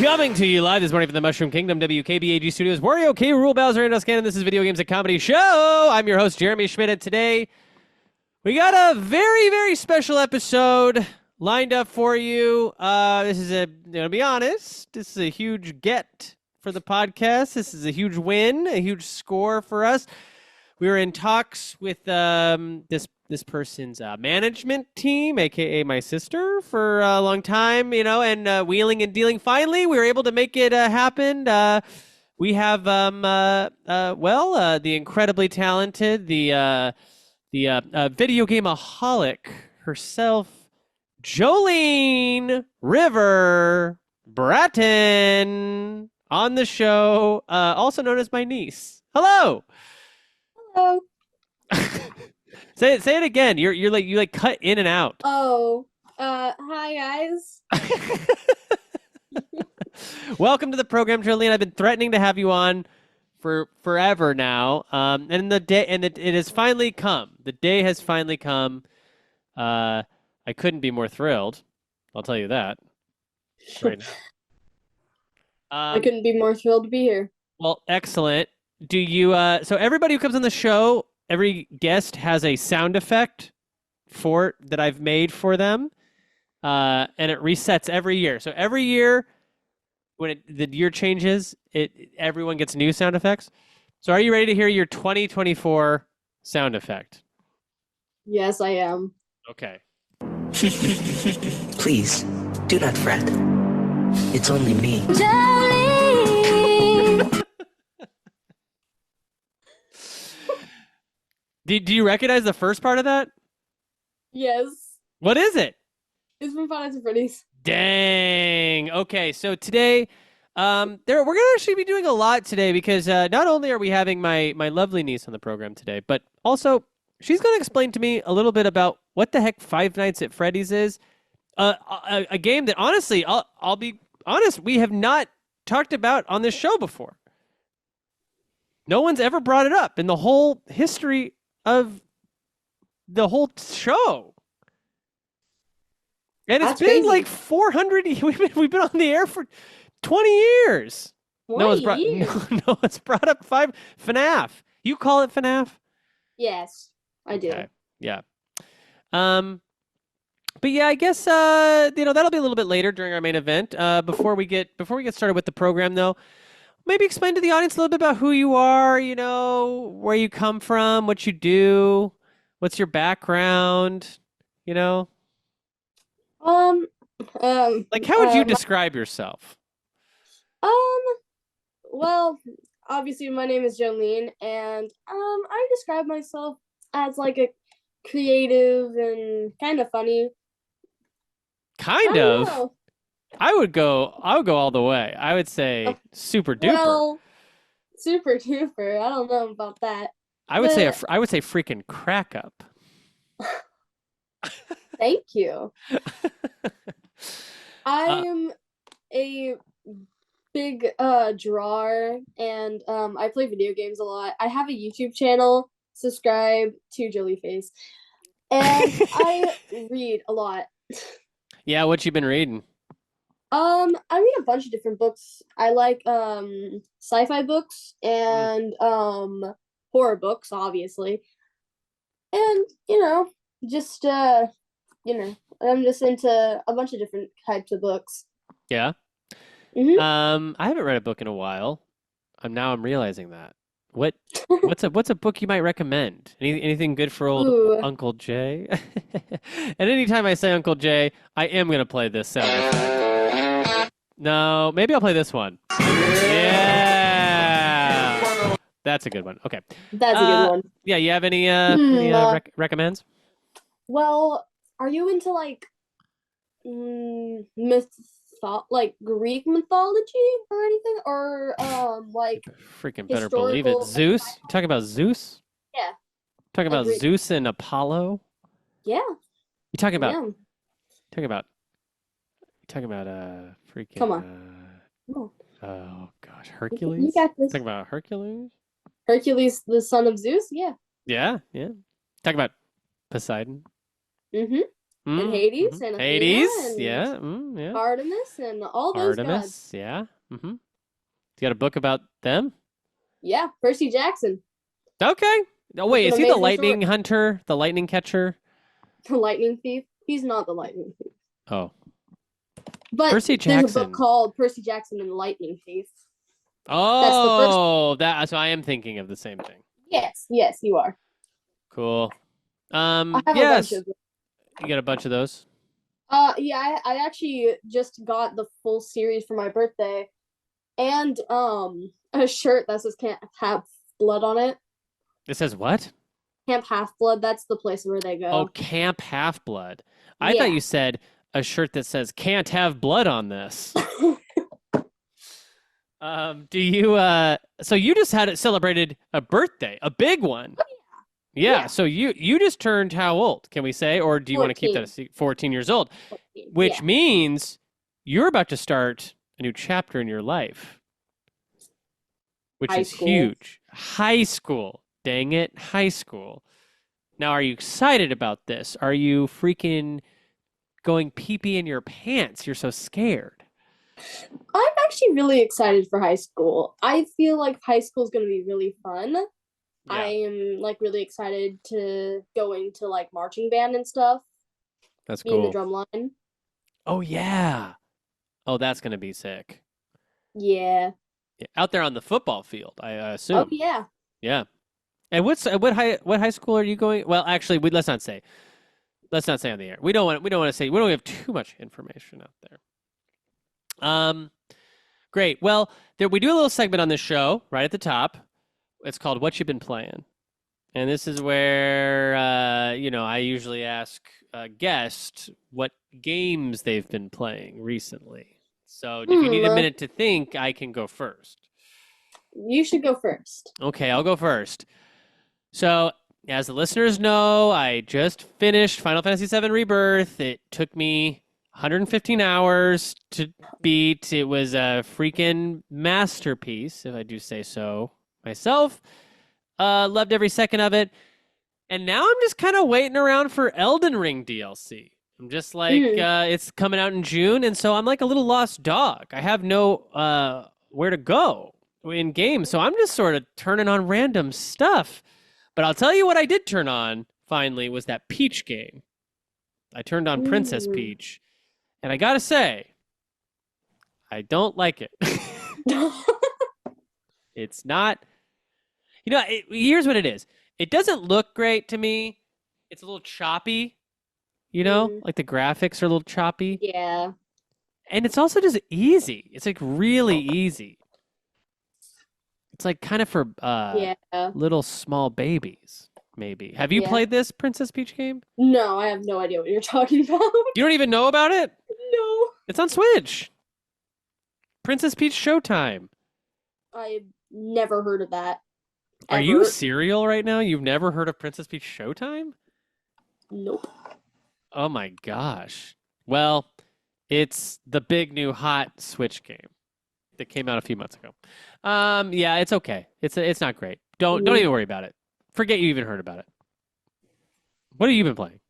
Coming to you live this morning from the Mushroom Kingdom, WKBAG Studios, Wario K. Rule Bowser and Cannon. This is Video Games, a Comedy Show. I'm your host, Jeremy Schmidt, and today we got a very, very special episode lined up for you. This is to be honest, this is a huge get for the podcast. This is a huge win, a huge score for us. We were in talks with this person's management team, aka my sister, for a long time, and wheeling and dealing. Finally, we were able to make it happen. We have the incredibly talented, the video gameaholic herself, Joliene Bratton, on the show, also known as my niece. Hello. Hello. Say it again. You like cut in and out. Oh, hi guys. Welcome to the program, Joliene. I've been threatening to have you on for forever now. It has finally come. The day has finally come. I couldn't be more thrilled. I'll tell you that. Right now. I couldn't be more thrilled to be here. Well, excellent. Do you so everybody who comes on the show, every guest has a sound effect that I've made for them, and it resets every year. So every year, when the year changes, everyone gets new sound effects. So are you ready to hear your 2024 sound effect? Yes, I am. Okay. Please, do not fret. It's only me. Do you recognize the first part of that? Yes. What is it? It's from Nights At Freddy's. Dang. Okay, so today, we're gonna actually be doing a lot today because not only are we having my lovely niece on the program today, but also she's gonna explain to me a little bit about what the heck Five Nights at Freddy's is. A game that honestly, I'll be honest, we have not talked about on this show before. No one's ever brought it up in the whole history of the whole show. And it's been like 400. We've been on the air for 20 years. 20 years? No one's brought up FNAF. You call it FNAF? Yes, I do. Okay. Yeah. But yeah, I guess that'll be a little bit later during our main event. Before we get started with the program, though, maybe explain to the audience a little bit about who you are. Where you come from, what you do, what's your background. Like, how would you describe yourself? Well, obviously my name is Joliene, and I describe myself as like a creative and kind of funny. Kind of. I would go all the way. I would say super duper. Well, super duper. I don't know about that. I would say freaking crack up. Thank you. I'm a big drawer, and I play video games a lot. I have a YouTube channel. Subscribe to Jollyface. And I read a lot. Yeah, what you been reading? I read a bunch of different books. I like sci-fi books and horror books, obviously. And just I'm just into a bunch of different types of books. Yeah. Mm-hmm. I haven't read a book in a while. I'm realizing that. What's a book you might recommend? Anything good for old Uncle Jay? And anytime I say Uncle Jay, I am gonna play this sound effect. No, maybe I'll play this one. Yeah, that's a good one. Okay, that's a good one. Yeah, you have any recommends? Well, are you into like like Greek mythology or anything, or like freaking better believe it. Zeus? You talking about Zeus? Yeah. Talking about Zeus and Apollo? Yeah. You talking about? Yeah. Talking about freaking. Come on. Oh gosh, Hercules. You got this. Talking about Hercules. Hercules, the son of Zeus. Yeah. Yeah. Talking about Poseidon. Mm-hmm. and Hades and Athena Hades, and yeah. Artemis and all those gods. Artemis, yeah. You got a book about them? Yeah, Percy Jackson. Okay. Oh, wait, With is an he the amazing lightning sword. hunter, the lightning catcher? The lightning thief. He's not the lightning thief. Oh, But Percy there's a Jackson. book called Percy Jackson and the Lightning Thief. Oh, so I am thinking of the same thing. Yes, you are. Cool. I have Yes. a bunch of. You got a bunch of those? Yeah, I actually just got the full series for my birthday, and a shirt that says "Can't Have Blood" on it. It says what? Camp Half Blood. That's the place where they go. Oh, Camp Half-Blood. I thought you said a shirt that says "Can't have blood on this." Do you? So you just celebrated a birthday, a big one. Yeah. So you just turned how old? Can we say, or do you want to keep that as 14 years old? 14, Which means you're about to start a new chapter in your life, which High is school. huge. High school. Dang it, high school. Now, are you excited about this? Are you freaking going pee-pee in your pants? You're so scared. I'm actually really excited for high school. I feel like high school is going to be really fun. Yeah. I am like really excited to go into like marching band and stuff. That's be in the cool. drum line. Oh, yeah. Oh, that's going to be sick. Yeah. Out there on the football field, I assume. Oh yeah. Yeah. And what high school are you going? Well, actually, let's not say. Let's not say on the air. We don't want to say. We don't have too much information out there. Great. Well, we do a little segment on this show right at the top. It's called "What You Been Playing," and this is where I usually ask a guest what games they've been playing recently. So, if you need a minute to think, I can go first. You should go first. Okay, I'll go first. So, as the listeners know, I just finished Final Fantasy VII Rebirth. It took me 115 hours to beat. It was a freaking masterpiece, if I do say so myself. Loved every second of it. And now I'm just kind of waiting around for Elden Ring DLC. I'm just like, it's coming out in June, and so I'm like a little lost dog. I have no where to go in games, so I'm just sort of turning on random stuff. But I'll tell you what I did turn on, finally, was that Peach game. I turned on Princess Peach, and I gotta say, I don't like it. It's not... here's what it is. It doesn't look great to me. It's a little choppy, like the graphics are a little choppy. Yeah. And it's also just easy. It's like really easy. It's like kind of for little small babies, maybe. Have you played this Princess Peach game? No, I have no idea what you're talking about. You don't even know about it? No. It's on Switch. Princess Peach Showtime. I've never heard of that. Are you serial right now? You've never heard of Princess Peach Showtime? Nope. Oh my gosh. Well, it's the big new hot Switch game that came out a few months ago. Yeah, it's okay. It's not great. Don't even worry about it. Forget you even heard about it. What have you been playing?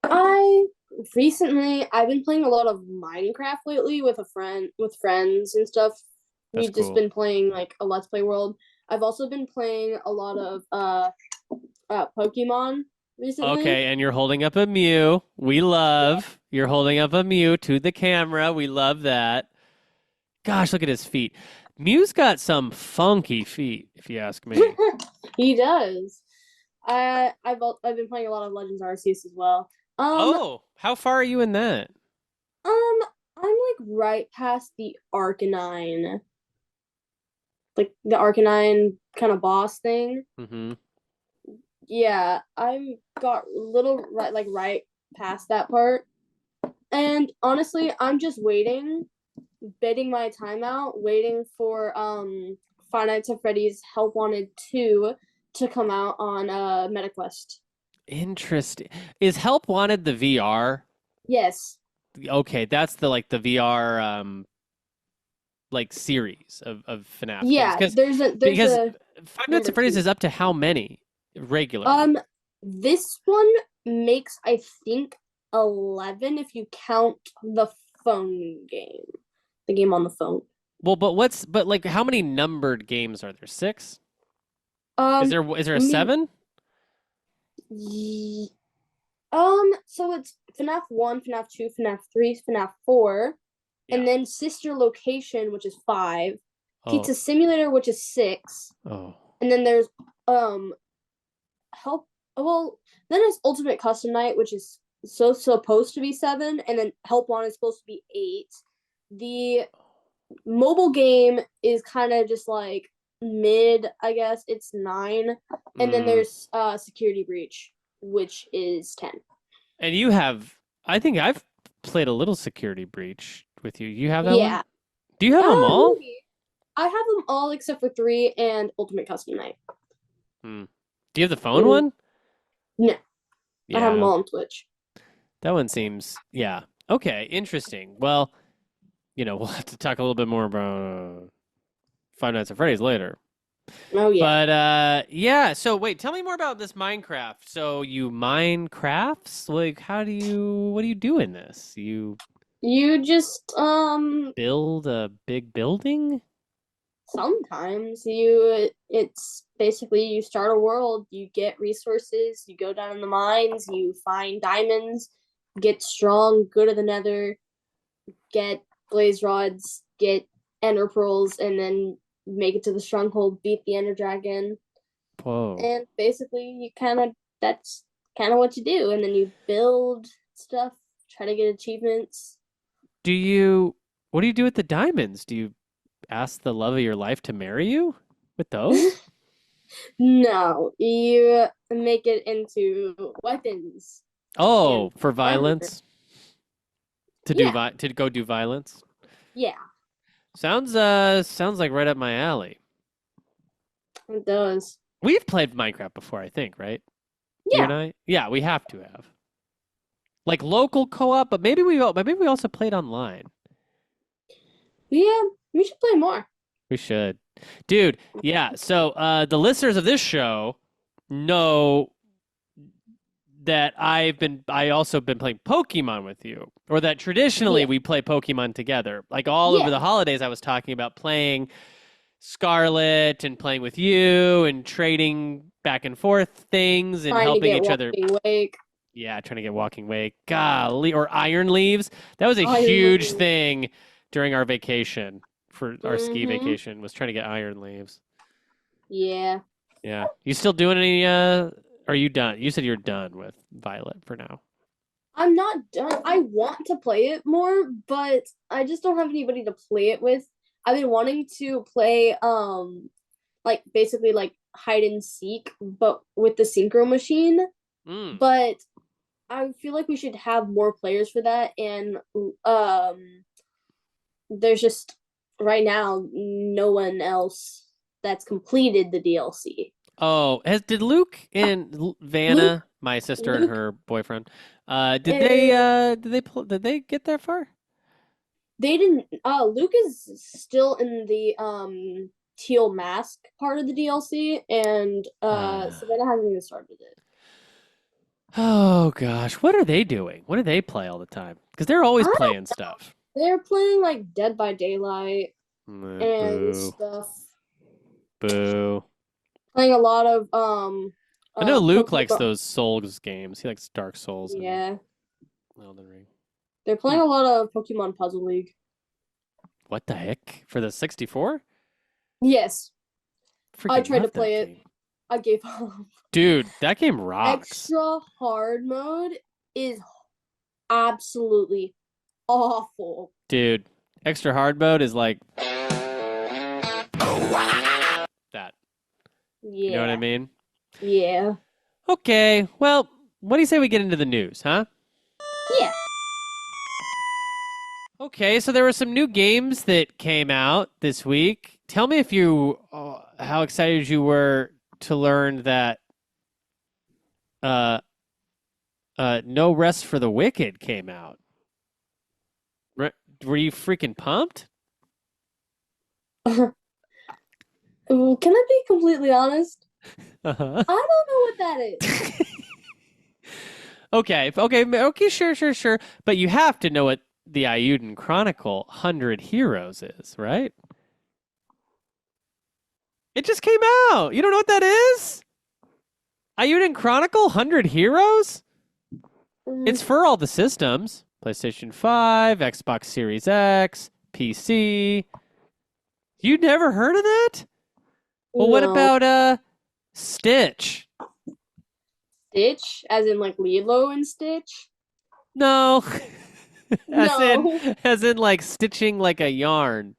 I've been playing a lot of Minecraft lately with friends and stuff. That's We've just been playing like a Let's Play World. I've also been playing a lot of Pokemon recently. Okay, and you're holding up a Mew. We love. You're holding up a Mew to the camera. We love that. Gosh, look at his feet. Mew's got some funky feet, if you ask me. He does. I've been playing a lot of Legends Arceus as well. How far are you in that? I'm like right past the Arcanine. Like the Arcanine kind of boss thing. Mm-hmm. Yeah, I'm got right past that part. And honestly, I'm just bidding my time out, waiting for Five Nights at Freddy's Help Wanted 2 to come out on MetaQuest. Interesting. Is Help Wanted the VR? Yes. Okay, that's the VR series of FNAF. Yeah, because Five Nights at Freddy's is up to how many regular? This one makes, I think, 11 if you count the phone game, the game on the phone. Well, but like how many numbered games are there? 6? Is there a I mean, 7? so it's FNAF 1, FNAF 2, FNAF 3, FNAF 4, Yeah. and then Sister Location, which is 5, Oh. Pizza Simulator, which is 6, Oh. and then there's then there's Ultimate Custom Night, which is supposed to be 7, and then Help Wanted is supposed to be 8. The mobile game is kind of just like mid, I guess. It's 9, and then there's Security Breach, which is 10. And you have, I think I've played a little Security Breach with you. You have that Yeah. one? Do you have them all? Maybe. I have them all except for 3 and Ultimate Custom Night. Do you have the phone one? No. Yeah. I have them all on Twitch. That one seems, yeah. Okay, interesting. Well, we'll have to talk a little bit more about Five Nights at Freddy's later. Oh, yeah. But, yeah, so wait, tell me more about this Minecraft. So you mine crafts? Like, what do you do in this? You just, build a big building? sometimes it's basically you start a world, you get resources, you go down in the mines, you find diamonds, get strong, go to the nether, get blaze rods, get ender pearls, and then make it to the stronghold, beat the ender dragon. Whoa. And basically that's kind of what you do, and then you build stuff, try to get achievements. What do you do with the diamonds? Do you ask the love of your life to marry you with those? No, you make it into weapons. Oh, for violence? Yeah. To go do violence? Yeah, Sounds like right up my alley. it does. We've played Minecraft before, I think, right? You and Yeah, I? Yeah, we have to have. Like local co-op, but maybe we also played online. yeah, we should play more. We should. Dude, yeah. So the listeners of this show know that I also been playing Pokemon with you. Or that traditionally Yeah. we play Pokemon together. Like all over Yeah. the holidays I was talking about playing Scarlet and playing with you and trading back and forth things and Trying to helping get each other. Walking Wake. Yeah, trying to get Walking Wake. Golly, or Iron Leaves. That was a Iron huge Leaves. thing during our vacation for our ski Mhm. vacation was trying to get Iron Leaves. Yeah. Yeah. You still doing any are you done? You said you're done with Violet for now. I'm not done. I want to play it more, but I just don't have anybody to play it with. I've been wanting to play like basically like hide and seek, but with the synchro machine. But I feel like we should have more players for that, and there's just right now no one else that's completed the DLC. Oh, did Luke and Vanna, my sister and her boyfriend, did they get that far? They didn't. Luke is still in the teal mask part of the DLC, and Savannah hasn't even started it. Oh gosh, what are they doing? What do they play all the time? Because they're always I don't playing stuff. They're playing like Dead by Daylight and Boo. stuff. Boo. Playing a lot of I know Luke Pokemon. likes those Souls games. He likes Dark Souls. Yeah. And Elden Ring. They're playing a lot of Pokemon Puzzle League. What the heck? For the 64? Yes. Freaking I tried to love that play it. game. I gave up. Dude, that game rocks. Extra hard mode is absolutely awful. Dude, extra hard mode is like that. Yeah. You know what I mean? Yeah. Okay, well, what do you say we get into the news, huh? Yeah. Okay, so there were some new games that came out this week. Tell me if how excited you were to learn that No Rest for the Wicked came out. Were you freaking pumped? Can I be completely honest? Uh-huh. I don't know what that is. Okay, sure. But you have to know what the Ayuden Chronicle 100 Heroes is, right? It just came out. You don't know what that is? Ayuden Chronicle 100 Heroes? It's for all the systems. PlayStation 5, Xbox Series X, PC. You never heard of that? Well, what No. about Stitch? Stitch, as in like Lilo and Stitch? No. No. as in like stitching like a yarn.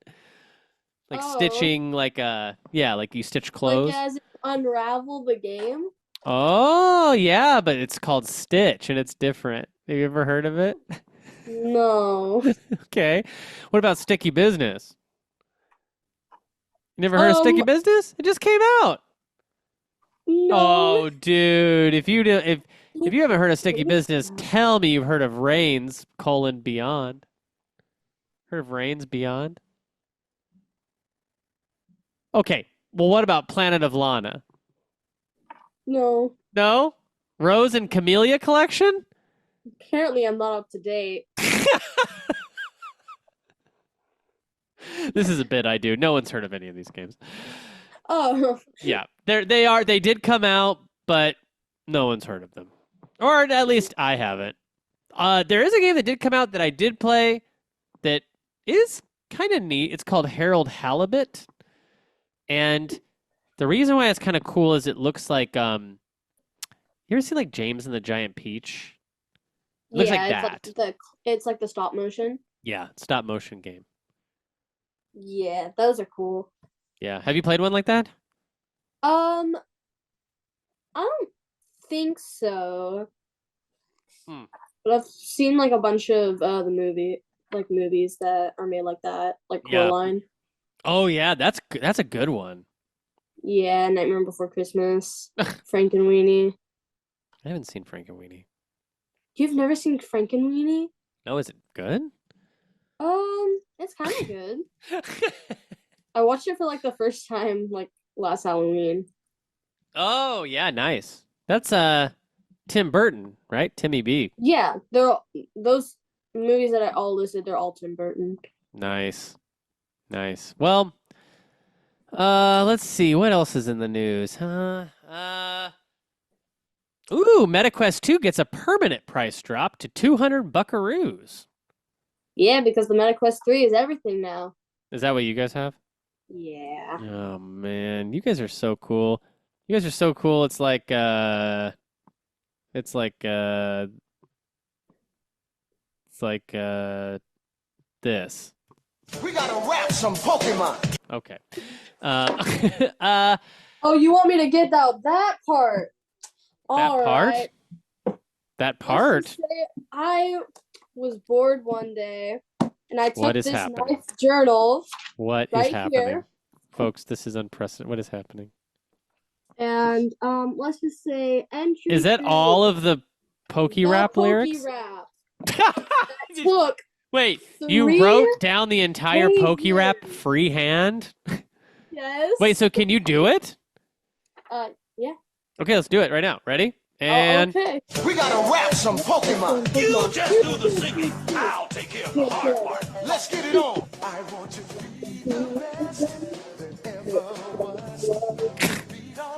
Like Oh. stitching like like you stitch clothes. Like as in Unravel the game? Oh, yeah, but it's called Stitch and it's different. Have you ever heard of it? No. Okay. What about Sticky Business? You never heard of Sticky Business? It just came out. No. Oh, dude, if you haven't heard of Sticky Business, tell me you've heard of Reigns: Beyond. Heard of Reigns Beyond? Okay. Well, what about Planet of Lana? No. No? Rose and Camellia Collection? Apparently I'm not up to date. This is a bit I do. No one's heard of any of these games. Oh. Yeah. They did come out, but no one's heard of them. Or at least I haven't. There is a game that did come out that I did play that is kind of neat. It's called Harold Halibut. And the reason why it's kind of cool is it looks like you ever seen like James and the Giant Peach? It looks like that. It's like the stop motion. Yeah, stop motion game. Yeah, those are cool. Yeah. Have you played one like that? I don't think so. But I've seen like a bunch of the movies that are made like that, like Coraline. Oh yeah, that's a good one. Yeah, Nightmare Before Christmas, Frankenweenie. I haven't seen Frankenweenie. You've never seen Frankenweenie? No, is it good? It's kind of good. I watched it for like the first time like last Halloween. Oh yeah, nice. That's Tim Burton, right? Timmy B. Yeah, those movies that I all listed. They're all Tim Burton. Nice. Well, let's see what else is in the news. MetaQuest 2 gets a permanent price drop to 200 buckaroos. Yeah, because the MetaQuest 3 is everything now. Is that what you guys have? Yeah. Oh man, you guys are so cool. It's like this. We gotta rap some Pokemon. Okay. Oh, you want me to get out that part? That part? Right. That part? I was bored one day, and I took this happening? nice journal. What right is happening? Here. Folks, this is unprecedented. What is happening? And let's just say entry. Is that all of the Poke-Rap lyrics? Look. Wait, you wrote down the entire Poke-Rap freehand? Yes. Wait, so can you do it? Yeah. Okay, let's do it right now. Ready? And okay. We gotta rap some Pokemon. You just do the singing. I'll take care of the hard part. Let's get it on. I want to be the best that ever was.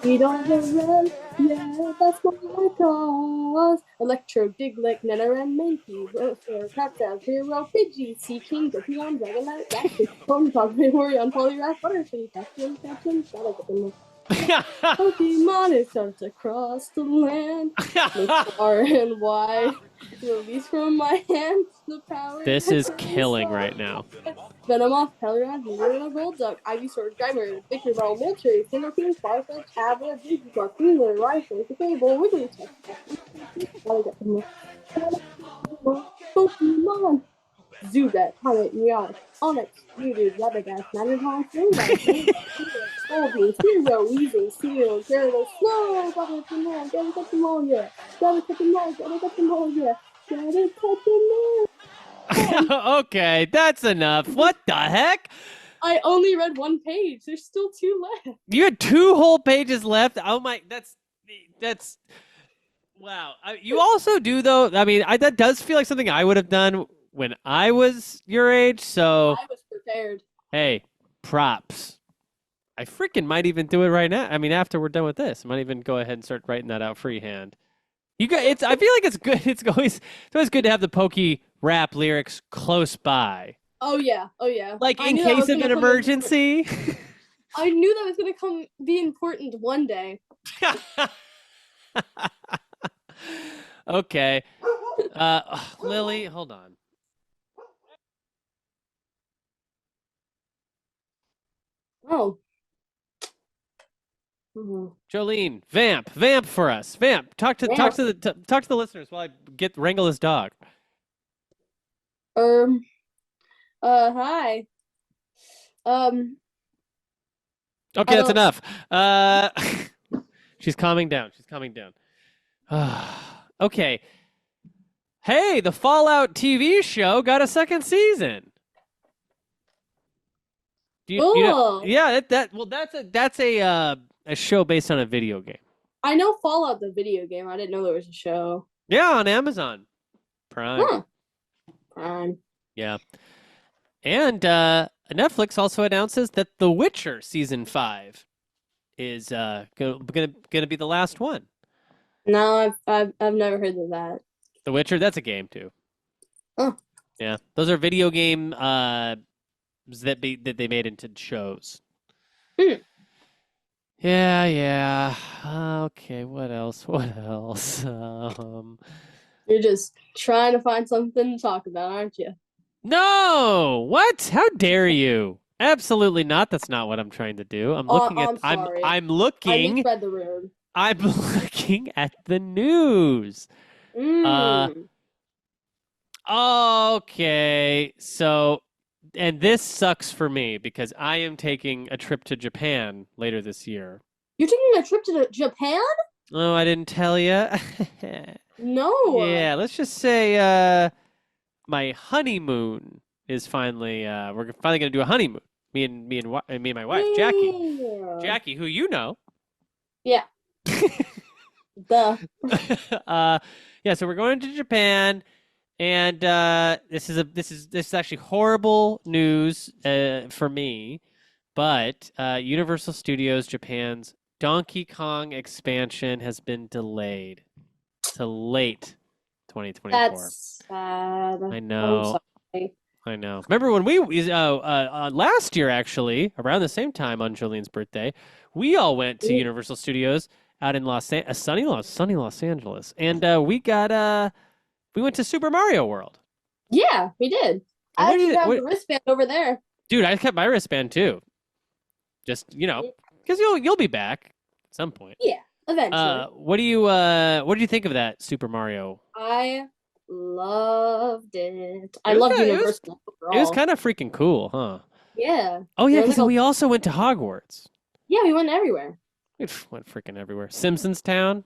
We don't run, yeah, that's what I cause. Electro, Diglett, Nidoran, Mankey, Roser, Crabtrap, Hero, Pidgey, Seaking, Pokemon, Dragonite, Raptor, Ponyta, Vaporeon, Poliwrath, Butterfree, Captain, gotta get them. Pokemon is starts across the land. Look far and wide. Release from my hands the power. This is killing right now. Venomoth, Pelion, Hero, Golduck, Ivysaur, Grimer, Victreebel, Moltres, Cinderpink, Farfetch, Abra, Digimon, Kingler, Rifle, Cable, Wigglytuff. Gotta get them. Pokemon. Zubat, Comet, Meowth, Onix, Mewtwo, Leatherbath, Magneton, Slingback, Scorpion, Hero, Weezing, Steel, Gyarados, Slow, gotta get them all, yeah, gotta get them all, yeah, gotta get them all, yeah, gotta get them all. Okay, that's enough. What the heck? I only read one page. There's still 2 left. You had 2 whole pages left. Oh my, that's Wow. You also do, though. I mean, that does feel like something I would have done when I was your age. So, I was prepared. hey, props. I freaking might even do it right now. I mean, after we're done with this, I might even go ahead and start writing that out freehand. You got it's. I feel like it's good. It's always good to have the pokey rap lyrics close by, Oh yeah. Oh yeah. like I in knew that case was of gonna an come emergency. I knew that was gonna be important one day. Okay. Lily, hold on. Oh. Mhm. Jolene, vamp for us. Vamp. Talk to the listeners while I wrangle this dog. Um. Hi. Um. Okay, I that's don't. enough. She's calming down. Okay. Hey, the Fallout TV show got a second season. Do you know? Cool. Yeah, that's a show based on a video game. I know Fallout the video game. I didn't know there was a show. Yeah, on Amazon Prime. Huh. Fine. Yeah. And Netflix also announces that The Witcher season 5 is gonna be the last one. No, I've never heard of that. The Witcher, that's a game too. Oh. Yeah, those are video game that they made into shows. Hmm. Yeah. Okay, what else? You're just trying to find something to talk about, aren't you? No! What? How dare you? Absolutely not. That's not what I'm trying to do. I'm looking at I'm sorry. I'm I looking misread the room. I'm looking at the news. Okay. So, and this sucks for me because I am taking a trip to Japan later this year. You're taking a trip to Japan? Oh, I didn't tell you. No. Yeah, let's just say my honeymoon is finally we're finally going to do a honeymoon. Me and my wife, Jackie. Yeah. Jackie, who you know. Yeah. Duh. Yeah, so we're going to Japan, and this is actually horrible news for me, but Universal Studios Japan's Donkey Kong expansion has been delayed to late 2024. That's sad. I know. I'm sorry. I know. Remember when we last year, actually, around the same time on Jolene's birthday, we all went to Universal Studios out in sunny Los Angeles, and we went to Super Mario World. Yeah, we did. I What actually have the wristband over there. Dude, I kept my wristband too. Just because you'll be back at some point. Yeah, eventually. What do you think of that Super Mario? I loved it. I loved Universal overall. It was kind of freaking cool, huh? Yeah. Oh yeah, because we also went to Hogwarts. Yeah, we went everywhere. We went freaking everywhere. Simpsons Town.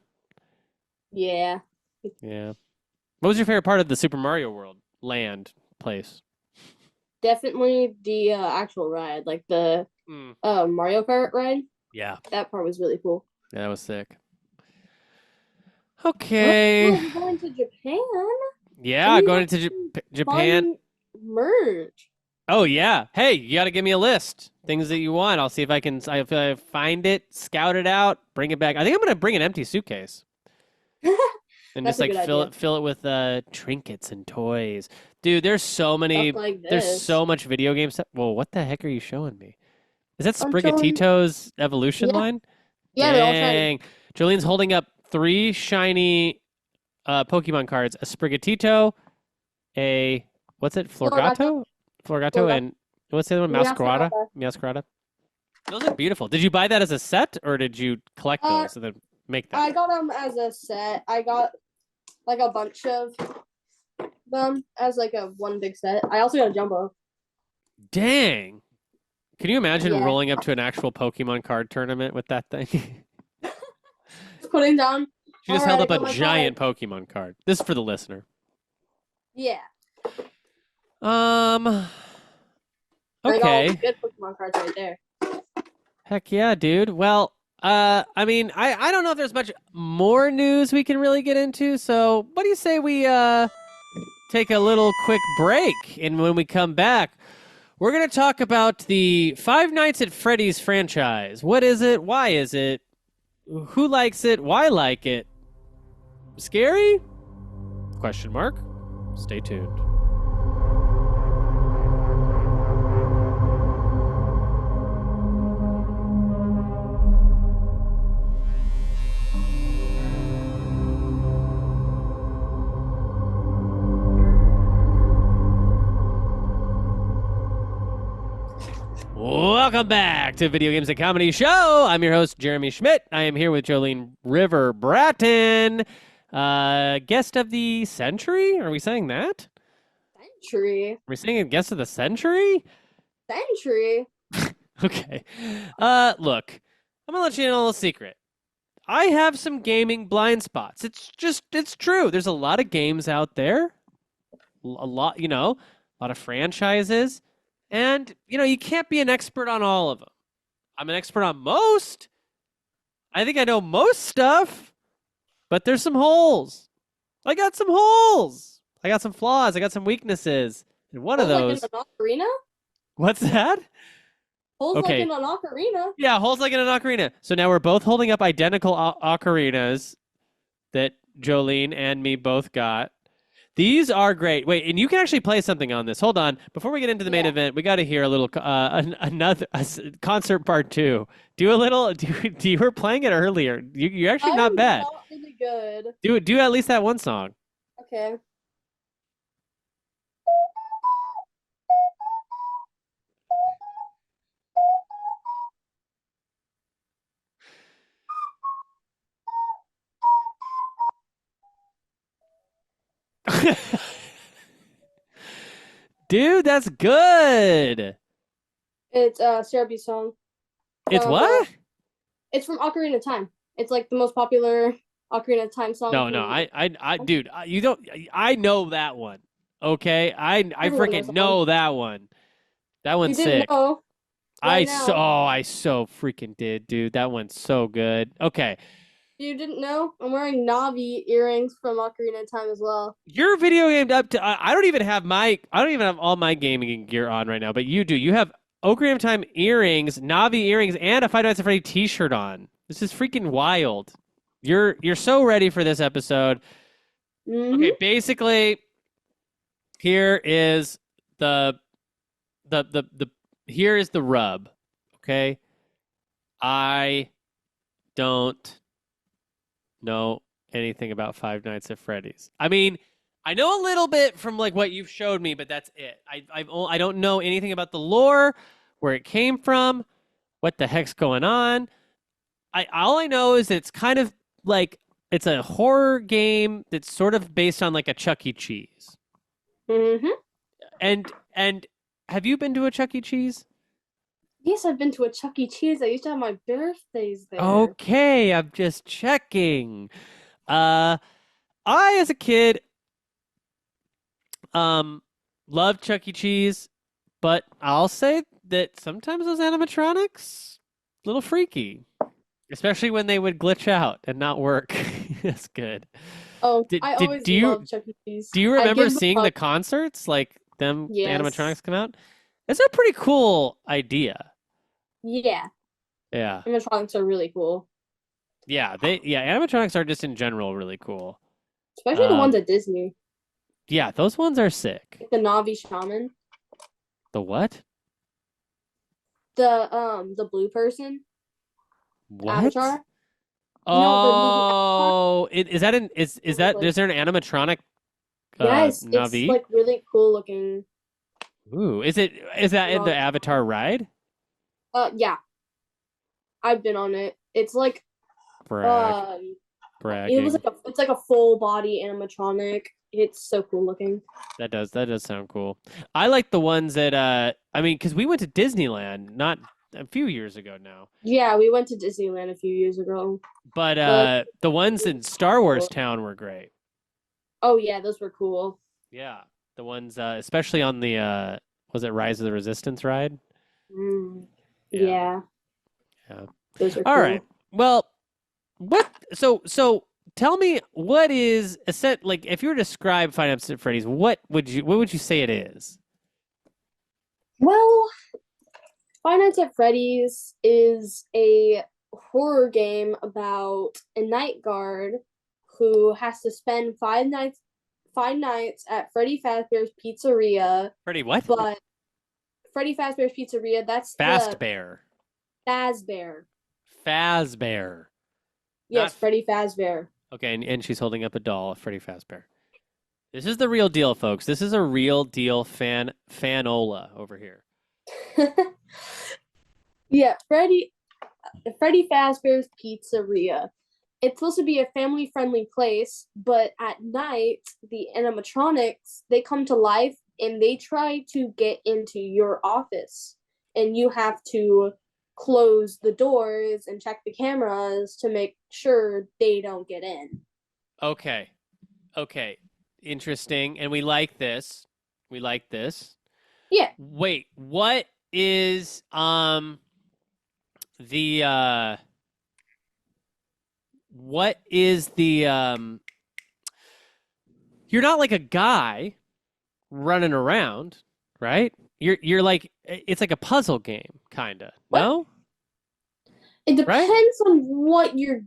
Yeah. Yeah. What was your favorite part of the Super Mario World land place? Definitely the actual ride, like the Mario Kart ride. Yeah. That part was really cool. Yeah, that was sick. Okay. We're going to Japan. Yeah, going to Japan. Merch. Oh yeah. Hey, you got to give me a list. Things that you want. I'll see if I can find it, scout it out, bring it back. I think I'm going to bring an empty suitcase. And just like fill it with trinkets and toys. Dude, there's so many there's so much video game stuff. Whoa, what the heck are you showing me? Is that Sprigatito's evolution line? Yeah, they're all shiny. Jolene's holding up 3 shiny Pokemon cards, a Sprigatito, a what's it? Florgato, and what's the other one? Meowscarada. Those are beautiful. Did you buy that as a set or did you collect those and then make them? I got them as a set. I got like a bunch of them as like a one big set. I also got a jumbo. Dang. Can you imagine rolling up to an actual Pokemon card tournament with that thing? Putting down. She just held up a giant Pokemon card. This is for the listener. Yeah. Okay. Good Pokemon cards right there. Heck yeah, dude. Well, I mean, I don't know if there's much more news we can really get into. So, what do you say we take a little quick break, and when we come back, we're gonna talk about the Five Nights at Freddy's franchise. What is it? Why is it? Who likes it? Why like it? Scary? Question mark. Stay tuned. Welcome back to Video Games and Comedy Show. I'm your host, Jeremy Schmidt. I am here with Joliene Bratton, guest of the century. Are we saying that? Century. Are we saying guest of the century? Century. Okay. Look, I'm gonna let you in on a little secret. I have some gaming blind spots. It's true. There's a lot of games out there. A lot of franchises. And, you can't be an expert on all of them. I'm an expert on most. I think I know most stuff, but there's some holes. I got some holes. I got some flaws. I got some weaknesses. And one of those. Like in an ocarina? What's that? Holes Okay. like in an ocarina. Yeah, holes like in an ocarina. So now we're both holding up identical ocarinas that Joliene and me both got. These are great. Wait, and you can actually play something on this. Hold on. Before we get into the main event, we got to hear a little another concert part 2. Do a little. You were playing it earlier. You're actually not bad. Not really good. Do at least that one song. Okay. Dude, that's good. It's Syrupy's song. It's what? It's from Ocarina of Time. It's like the most popular Ocarina of Time song. No, dude, you don't. I know that one. Okay, I Everyone knows freaking that know that one. That You one's didn't sick. know. I Right now. I so freaking did, dude. That one's so good. Okay. You didn't know? I'm wearing Navi earrings from Ocarina of Time as well. You're video gamed up to. I don't even have all my gaming gear on right now, but you do. You have Ocarina of Time earrings, Navi earrings, and a Five Nights at Freddy T-shirt on. This is freaking wild. You're so ready for this episode. Mhm. Okay, basically, here is the here is the rub. Okay, I don't know anything about Five Nights at Freddy's. I mean, I know a little bit from like what you've showed me, but that's it. I don't know anything about the lore, where it came from, what the heck's going on. All I know is that it's kind of like it's a horror game that's sort of based on like a Chuck E. Cheese. Mhm. And have you been to a Chuck E. Cheese? Yes, I've been to a Chuck E. Cheese. I used to have my birthdays there. Okay, I'm just checking. I as a kid loved Chuck E. Cheese, but I'll say that sometimes those animatronics a little freaky. Especially when they would glitch out and not work. That's good. Oh, Did- I did- always do you- loved Chuck E. Cheese. Do you I remember give seeing the up. concerts? Like them, the Yes. animatronics come out? It's a pretty cool idea. Yeah, Yeah. animatronics are really cool, animatronics are just in general really cool. especially the ones at Disney. Yeah, those ones are sick. Like the Navi Shaman, The what? the blue person, What? Avatar. Oh, is that is that Like- is there an animatronic Yes, Navi? it's like really cool looking. Ooh, is that in the Avatar ride? Yeah, I've been on it. It's like Brag, it bragging. was like it's like a full body animatronic. It's so cool looking. That does sound cool. I like the ones that I mean, because we went to Disneyland not a few years ago now, Yeah, we went to Disneyland a few years ago. but the ones in Star Wars Town were great. Oh yeah, those were cool. Yeah, the ones especially on the was it Rise of the Resistance ride? Mm, Yeah. yeah. Yeah. Those are All cool. right. Well, what? So tell me what is a set like if you were to describe Five Nights at Freddy's, what would you say it is? Well, Five Nights at Freddy's is a horror game about a night guard who has to spend 5 nights at Freddy Fazbear's Pizzeria. Freddy what? But Freddy Fazbear's Pizzeria, that's Fast the Bear. Fazbear. Fazbear. Yes, Not- Freddy Fazbear. Okay, and she's holding up a doll of Freddy Fazbear. This is the real deal, folks. This is a real deal fanola over here. Yeah, Freddy Fazbear's Pizzeria. It's supposed to be a family-friendly place, but at night, the animatronics, they come to life and they try to get into your office. And you have to close the doors and check the cameras to make sure they don't get in. Okay. Okay. Interesting. And we like this. We like this. Yeah. Wait, what is the what is the you're not like a guy running around, right? You're like it's like a puzzle game, kinda. What? No? It depends on what you're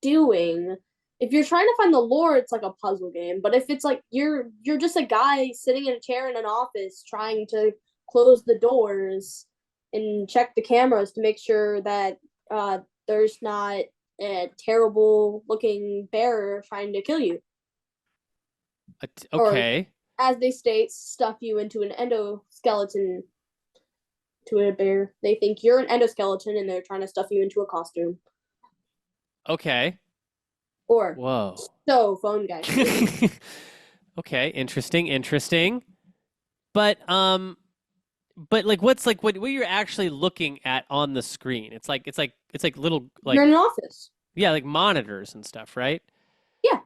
doing. If you're trying to find the lore, it's like a puzzle game. But if it's like you're just a guy sitting in a chair in an office trying to close the doors and check the cameras to make sure that there's not a terrible looking bear trying to kill you. Okay. As they state, stuff you into an endoskeleton to a bear. They think you're an endoskeleton and they're trying to stuff you into a costume. Okay. Or Whoa. so phone guy. Okay, interesting. But like what's like what you're actually looking at on the screen? It's like little like You're in an office. yeah, like monitors and stuff, right? Yeah.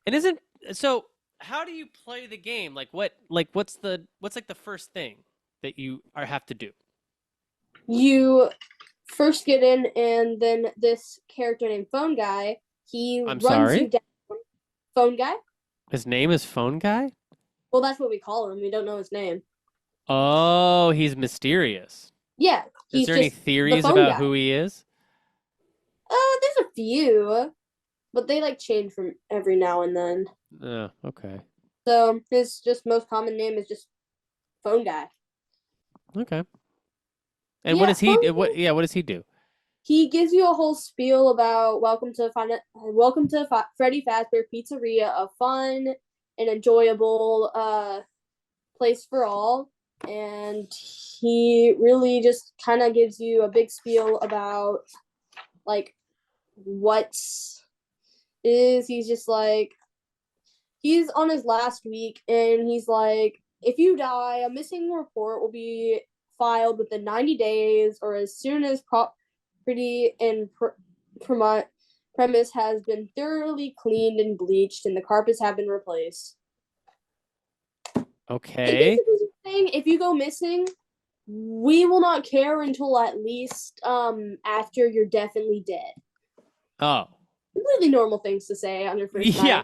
And isn't so how do you play the game? What's like the first thing that you have to do? You first get in, and then this character named Phone Guy, he I'm runs sorry? you down. Phone Guy? His name is Phone Guy? Well, that's what we call him. We don't know his name. Oh, he's mysterious. Yeah. Is there any just the theories phone about guy. who he is? There's a few, but they like change from every now and then. Oh, okay. So his just most common name is just Phone Guy. Okay. And Yeah, what does he Phone what does he do? He gives you a whole spiel about welcome to Freddy Fazbear Pizzeria, a fun and enjoyable place for all. And he really just kind of gives you a big spiel about like what is he's just like he's on his last week and he's like, if you die, a missing report will be filed within 90 days or as soon as property and premise has been thoroughly cleaned and bleached and the carpets have been replaced. Okay. Saying if you go missing, we will not care until at least after you're definitely dead. Oh. Really normal things to say on your first night. Yeah.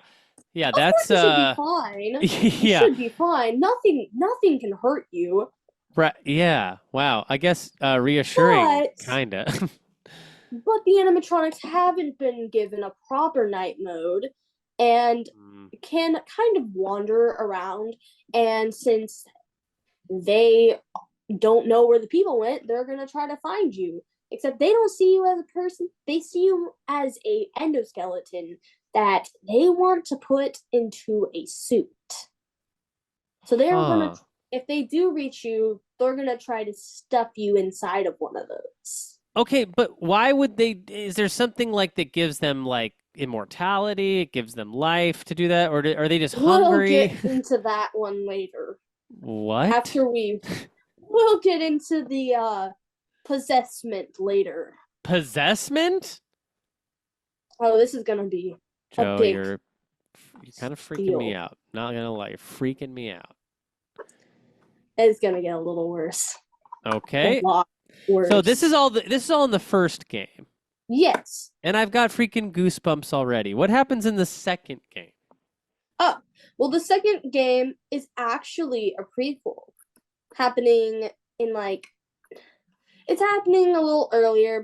Yeah, Of that's course it should be fine. yeah. It should be fine. Nothing can hurt you. Right. Yeah. Wow. I guess reassuring But- kinda. But the animatronics haven't been given a proper night mode and can kind of wander around. And since they don't know where the people went, they're going to try to find you. Except they don't see you as a person. They see you as a endoskeleton that they want to put into a suit. So they're going to, if they do reach you, they're going to try to stuff you inside of one of those. Okay, but why would they? Is there something like that gives them like immortality? It gives them life to do that, or are they just hungry? We'll get into that one later. What? After we'll get into the possessment later. Possessment? Oh, this is gonna be Joe, big you're kind of freaking deal. me out. Not gonna lie, you're freaking me out. It's gonna get a little worse. Okay. A lot worse. So this is all in the first game. Yes. And I've got freaking goosebumps already. What happens in the second game? Oh, well, the second game is actually a prequel happening in it's happening a little earlier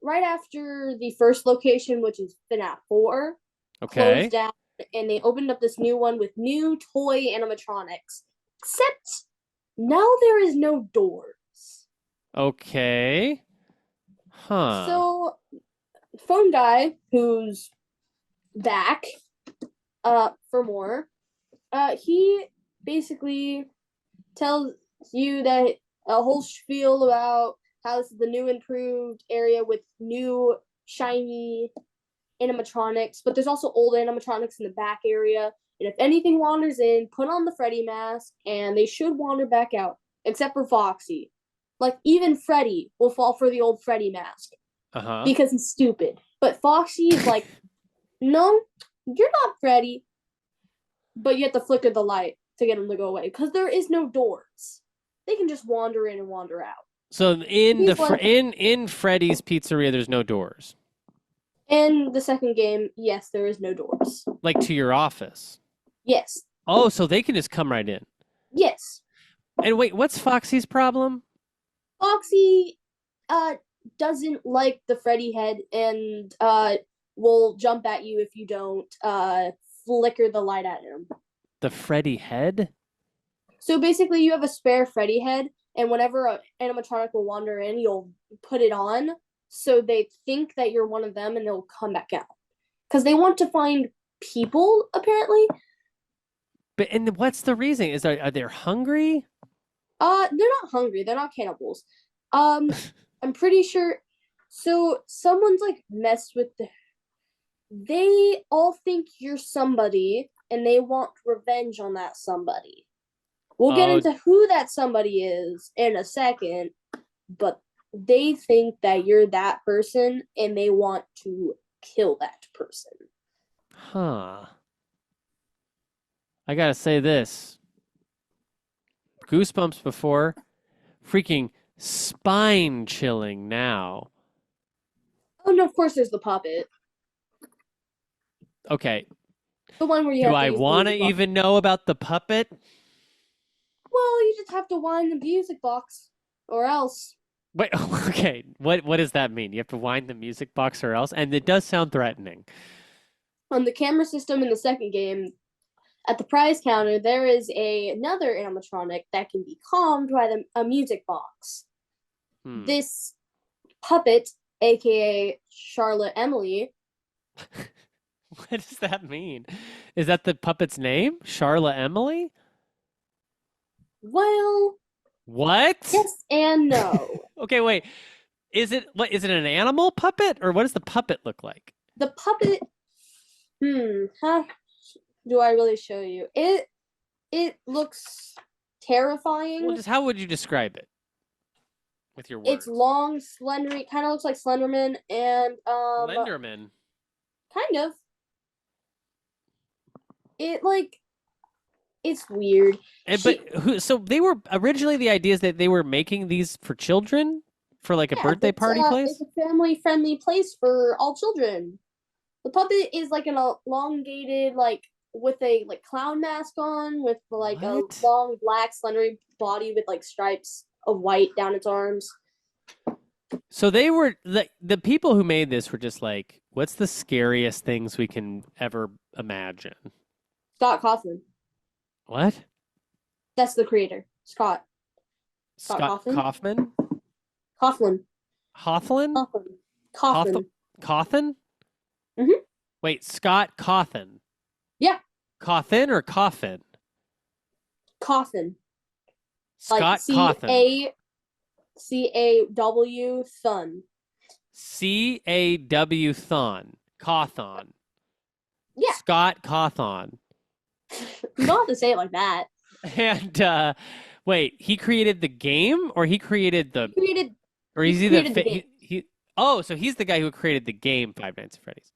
right after the first location, which is FNAF 4, Okay. closed down, and they opened up this new one with new toy animatronics. Except now there is no doors. Okay. Huh. So, Phone Guy, who's back for more, he basically tells you that a whole spiel about how this is the new improved area with new shiny animatronics, but there's also old animatronics in the back area. And if anything wanders in, put on the Freddy mask, and they should wander back out, except for Foxy. Like, even Freddy will fall for the old Freddy mask because he's stupid. But Foxy is like, no, you're not Freddy. But you have to flicker the light to get him to go away because there is no doors. They can just wander in and wander out. So in He's like- in Freddy's Pizzeria, there's no doors. In the second game, yes, there is no doors. Like to your office. Yes. Oh, so they can just come right in. Yes. And wait, what's Foxy's problem? Foxy doesn't like the Freddy head and will jump at you if you don't flicker the light at him. The Freddy head? So basically you have a spare Freddy head, and whenever an animatronic will wander in, you'll put it on so they think that you're one of them and they'll come back out. Because they want to find people, apparently. But and what's the reason? Are they hungry? They're not hungry. They're not cannibals. I'm pretty sure. So someone's messed with they all think you're somebody, and they want revenge on that somebody. We'll get into who that somebody is in a second, but they think that you're that person, and they want to kill that person. Huh. I gotta say this. Goosebumps before, freaking spine chilling now. Oh no! Of course, there's the puppet. Okay. The one where you. Do have to I use the want to music box. even know about the puppet? Well, you just have to wind the music box, or else. Wait, okay. What does that mean? You have to wind the music box or else? And it does sound threatening. On the camera system in the second game, at the prize counter, there is another animatronic that can be calmed by a music box. This puppet, aka Charlotte Emily. What does that mean? Is that the puppet's name? Charla Emily? Well, What? yes and no. Okay, wait. Is it an animal puppet or what does the puppet look like? The puppet. How do I really show you? It looks terrifying. Well, just how would you describe it? With your words. It's long, slender. Kind of looks like Slenderman, and Slenderman. kind of. It's weird. So they were originally the idea is that they were making these for children for like a birthday party place? It's a family-friendly place for all children. The puppet is like an elongated, with a clown mask on, with a long black slender body with stripes of white down its arms. So they were the people who made this were just like, what's the scariest things we can ever imagine? Scott Kaufman. What? That's the creator. Scott Kaufman? Kaufman. Hofflin? Kaufman. Cawthon? Mhm. Wait, Scott Cawthon. Yeah. Cawthon or Coffin? Kaufman. Scott Cawthon. CAW Thun. CAW Thon. Cawthon. Yeah. Scott Cawthon. You don't have to say it like that. And wait, he created the game or he created the or is he created the the game. so he's the guy who created the game Five Nights at Freddy's.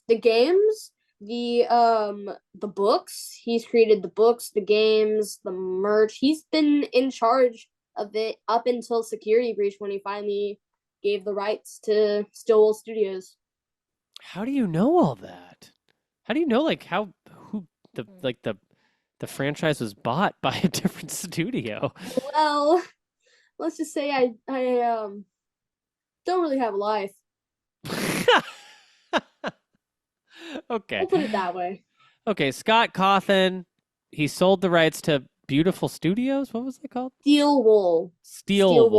The games, the books. He's created the books, the games, the merch. He's been in charge of it up until Security Breach when he finally gave the rights to Stillwell Studios. How do you know all that? How do you know like who the franchise was bought by a different studio? Well, let's just say I don't really have a life. Okay. I'll put it that way. Okay, Scott Cawthon, he sold the rights to Beautiful Studios. What was it called? Steel Wool. Steel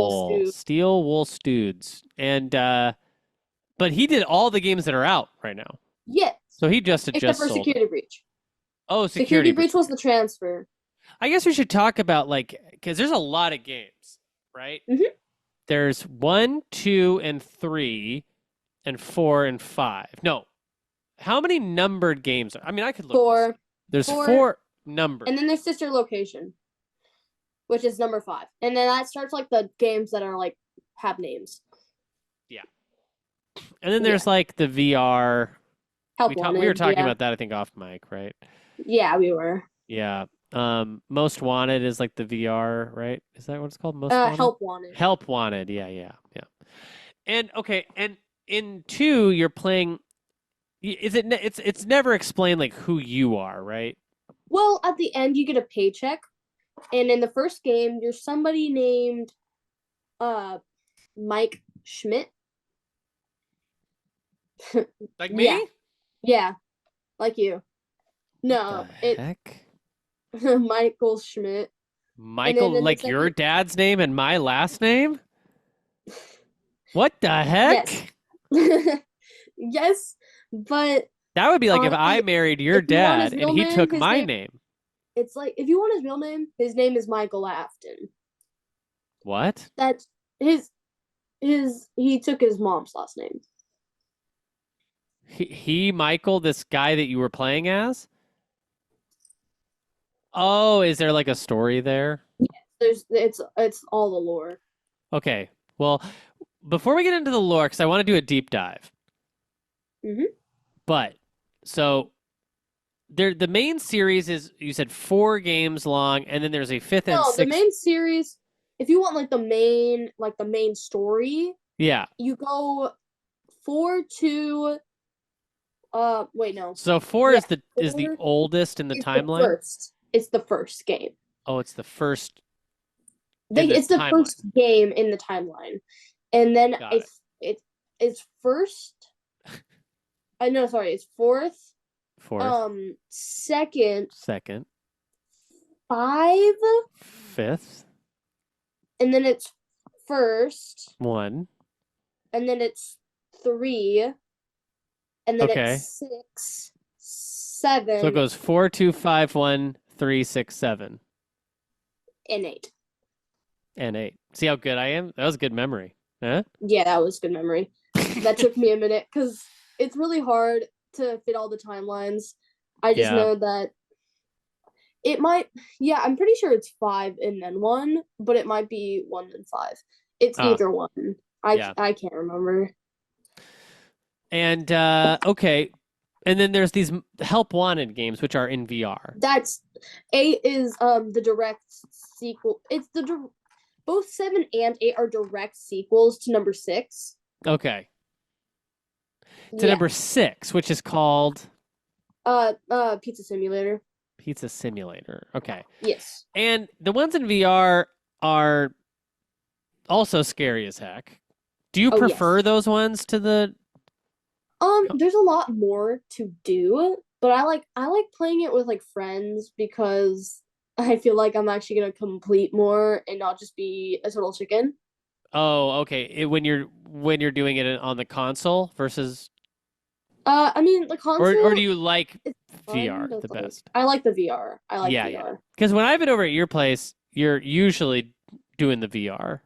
Wool Studios. And but he did all the games that are out right now. Yes. So he just Except for sold. Security Breach. Oh, Security Breach was the transfer. I guess we should talk about because there's a lot of games, right? Mhm. There's 1, 2, and 3, and 4 and 5. No, how many numbered games? I mean, I could look. 4. There's Four. 4 numbered. And then there's Sister Location, which is number 5. And then that starts like the games that are like have names. Yeah. And then there's like the VR. Help We Wanted. were talking yeah. about that, I think, off mic, right? Yeah, we were. Yeah. Most Wanted is like the VR, right? Is that what it's called? Most Wanted? Help Wanted. Help Wanted. Yeah. And okay, and in 2, you're playing. It's never explained like who you are, right? Well, at the end you get a paycheck, and in the first game you're somebody named Mike Schmidt. Like me? Yeah, like you. No, The heck? Michael Schmidt. Michael, in the like your second- dad's name and my last name? What the heck? Yes. Yes, but That would be like if I Honestly, married your if you want his dad real and he name, took his my name- name. it's like if you want his name is Michael Afton. What? That's he took his mom's last name. He Michael, this guy that you were playing as? Oh, is there like a story there? It's all the lore. Okay. Well, before we get into the lore, because I want to do a deep dive. Mhm. But so the main series is, you said, 4 games long, and then there's a 5th and No, 6th. the main series. If you want like the main story, Yeah. you go 4 to wait, no. So 4 Yeah, is the 4 oldest in the It's timeline. first. It's the first game. Oh, it's the first. in the It's the timeline. first game in the timeline, and then Got it. it's first. I know, sorry, it's fourth. 4th, Second, 2nd, 5, 5th, and then it's first, 1. and then it's 3, and then Okay. it's 6, 7, So it goes 4, 2, 5, 1, 3, 6, 7, and 8. and 8. See how good I am? That was good memory. Huh? Yeah, that was good memory. That took me a minute because it's really hard to fit all the timelines. I just Yeah. know that it might. Yeah, I'm pretty sure it's 5 and then 1, but it might be 1 and 5. It's Oh. either one. Yeah. I can't remember. And okay, and then there's these Help Wanted games, which are in VR. That's 8 is the direct sequel. It's both 7 and 8 are direct sequels to number 6. Okay, to Yeah. number 6, which is called Pizza Simulator. Pizza Simulator. Okay, Yes. and the ones in VR are also scary as heck. Do you Oh, yes. prefer those ones to the? There's a lot more to do, but I like playing it with like friends because I feel like I'm actually gonna complete more and not just be a total chicken. Oh, okay. When you're doing it on the console versus, I mean the console. or do you like it's VR fun, but, the like, best? I like the VR. I like Yeah, VR. Because when I've been over at your place, you're usually doing the VR.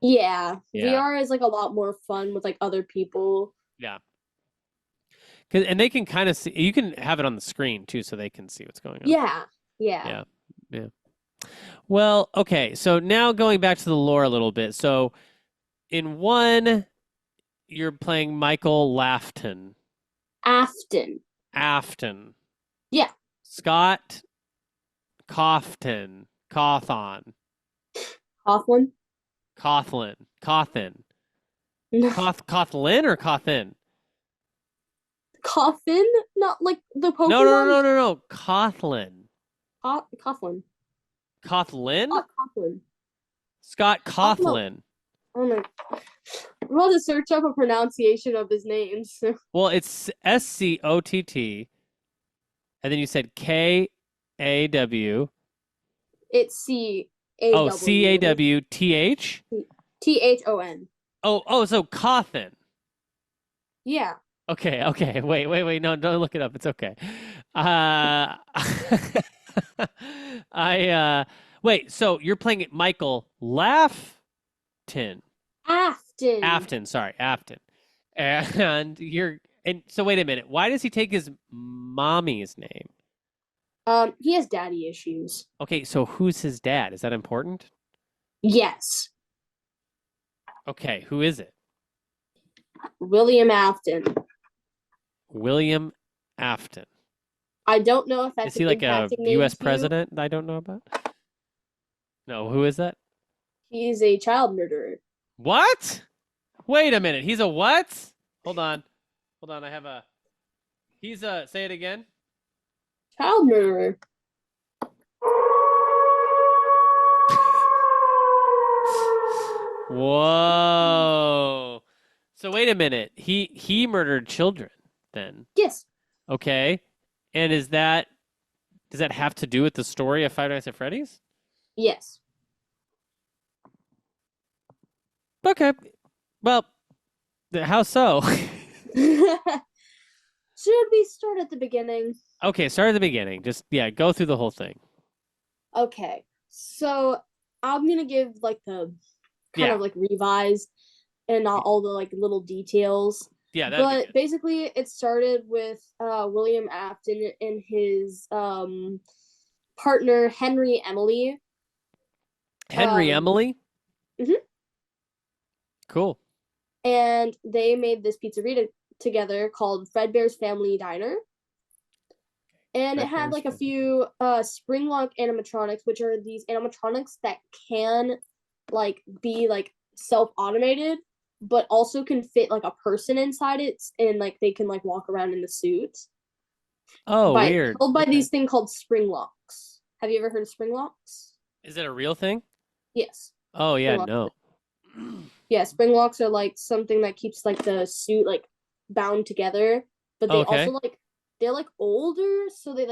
Yeah, Yeah. VR is like a lot more fun with like other people. Yeah. And they can kind of see. You can have it on the screen too, so they can see what's going on. Yeah, yeah. Yeah. Well, okay. So now going back to the lore a little bit. So in 1, you're playing Michael Lafton. Afton. Yeah. Scott Cawthon. Coughlin. Cawthon. No, Cothlin or Cothin? Coffin, not like the Pokemon. No. Cothlin. Coughlin. Cothlin? Coughlin. Scott Oh, no. Coughlin. Oh my. I'm about to search up a pronunciation of his names. Well, it's SCOTT, and then you said KAW. It's C-A-W. Oh, CAWTH. T-H-O-N. Oh, so Cothin. Yeah. Okay. Wait. No, don't look it up. It's okay. Wait. So you're playing Michael Lafton. Afton. Sorry, Afton. And so wait a minute. Why does he take his mommy's name? He has daddy issues. Okay, so who's his dad? Is that important? Yes. Okay, who is it? William Afton. William Afton. I don't know if that's Is he like a impacting name U.S. to you. president that I don't know about? No, who is that? He's a child murderer. What? Wait a minute. He's a what? Hold on. I have a. He's a. Say it again. Child murderer. Whoa. So wait a minute. He murdered children then. Yes. Okay. And does that have to do with the story of Five Nights at Freddy's? Yes. Okay. Well, how so? Should we start at the beginning? Okay, start at the beginning. Just go through the whole thing. Okay. So I'm gonna give like the kind of like revised and not all the like little details. Yeah, that'd be But good. basically it started with William Afton and his partner Henry Emily. Henry Emily? Mhm. Cool. And they made this pizzeria together called Fredbear's Family Diner. And it had like a few Springlock animatronics, which are these animatronics that can like be like self-automated, but also can fit like a person inside it, and like they can like walk around in the suit. Oh, weird. Held by Okay. these thing called Springlocks. Have you ever heard of Springlocks? Is it a real thing? Yes. Oh yeah, Springlocks. no. Yeah, Springlocks are like something that keeps like the suit like bound together, but they Okay. also like they're like older, so they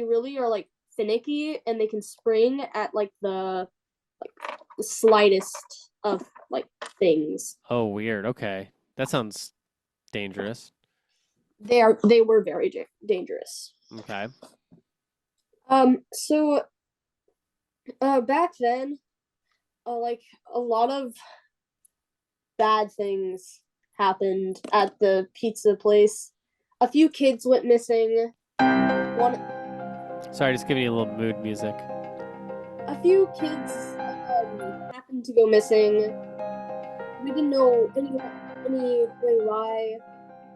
really are like finicky, and they can spring at like the slightest of like things. Oh, weird. Okay. That sounds dangerous. They were very dangerous. Okay. So back then, like a lot of bad things happened at the pizza place. A few kids went missing. Sorry, just giving you a little mood music. A few kids happened to go missing. We didn't know any way why.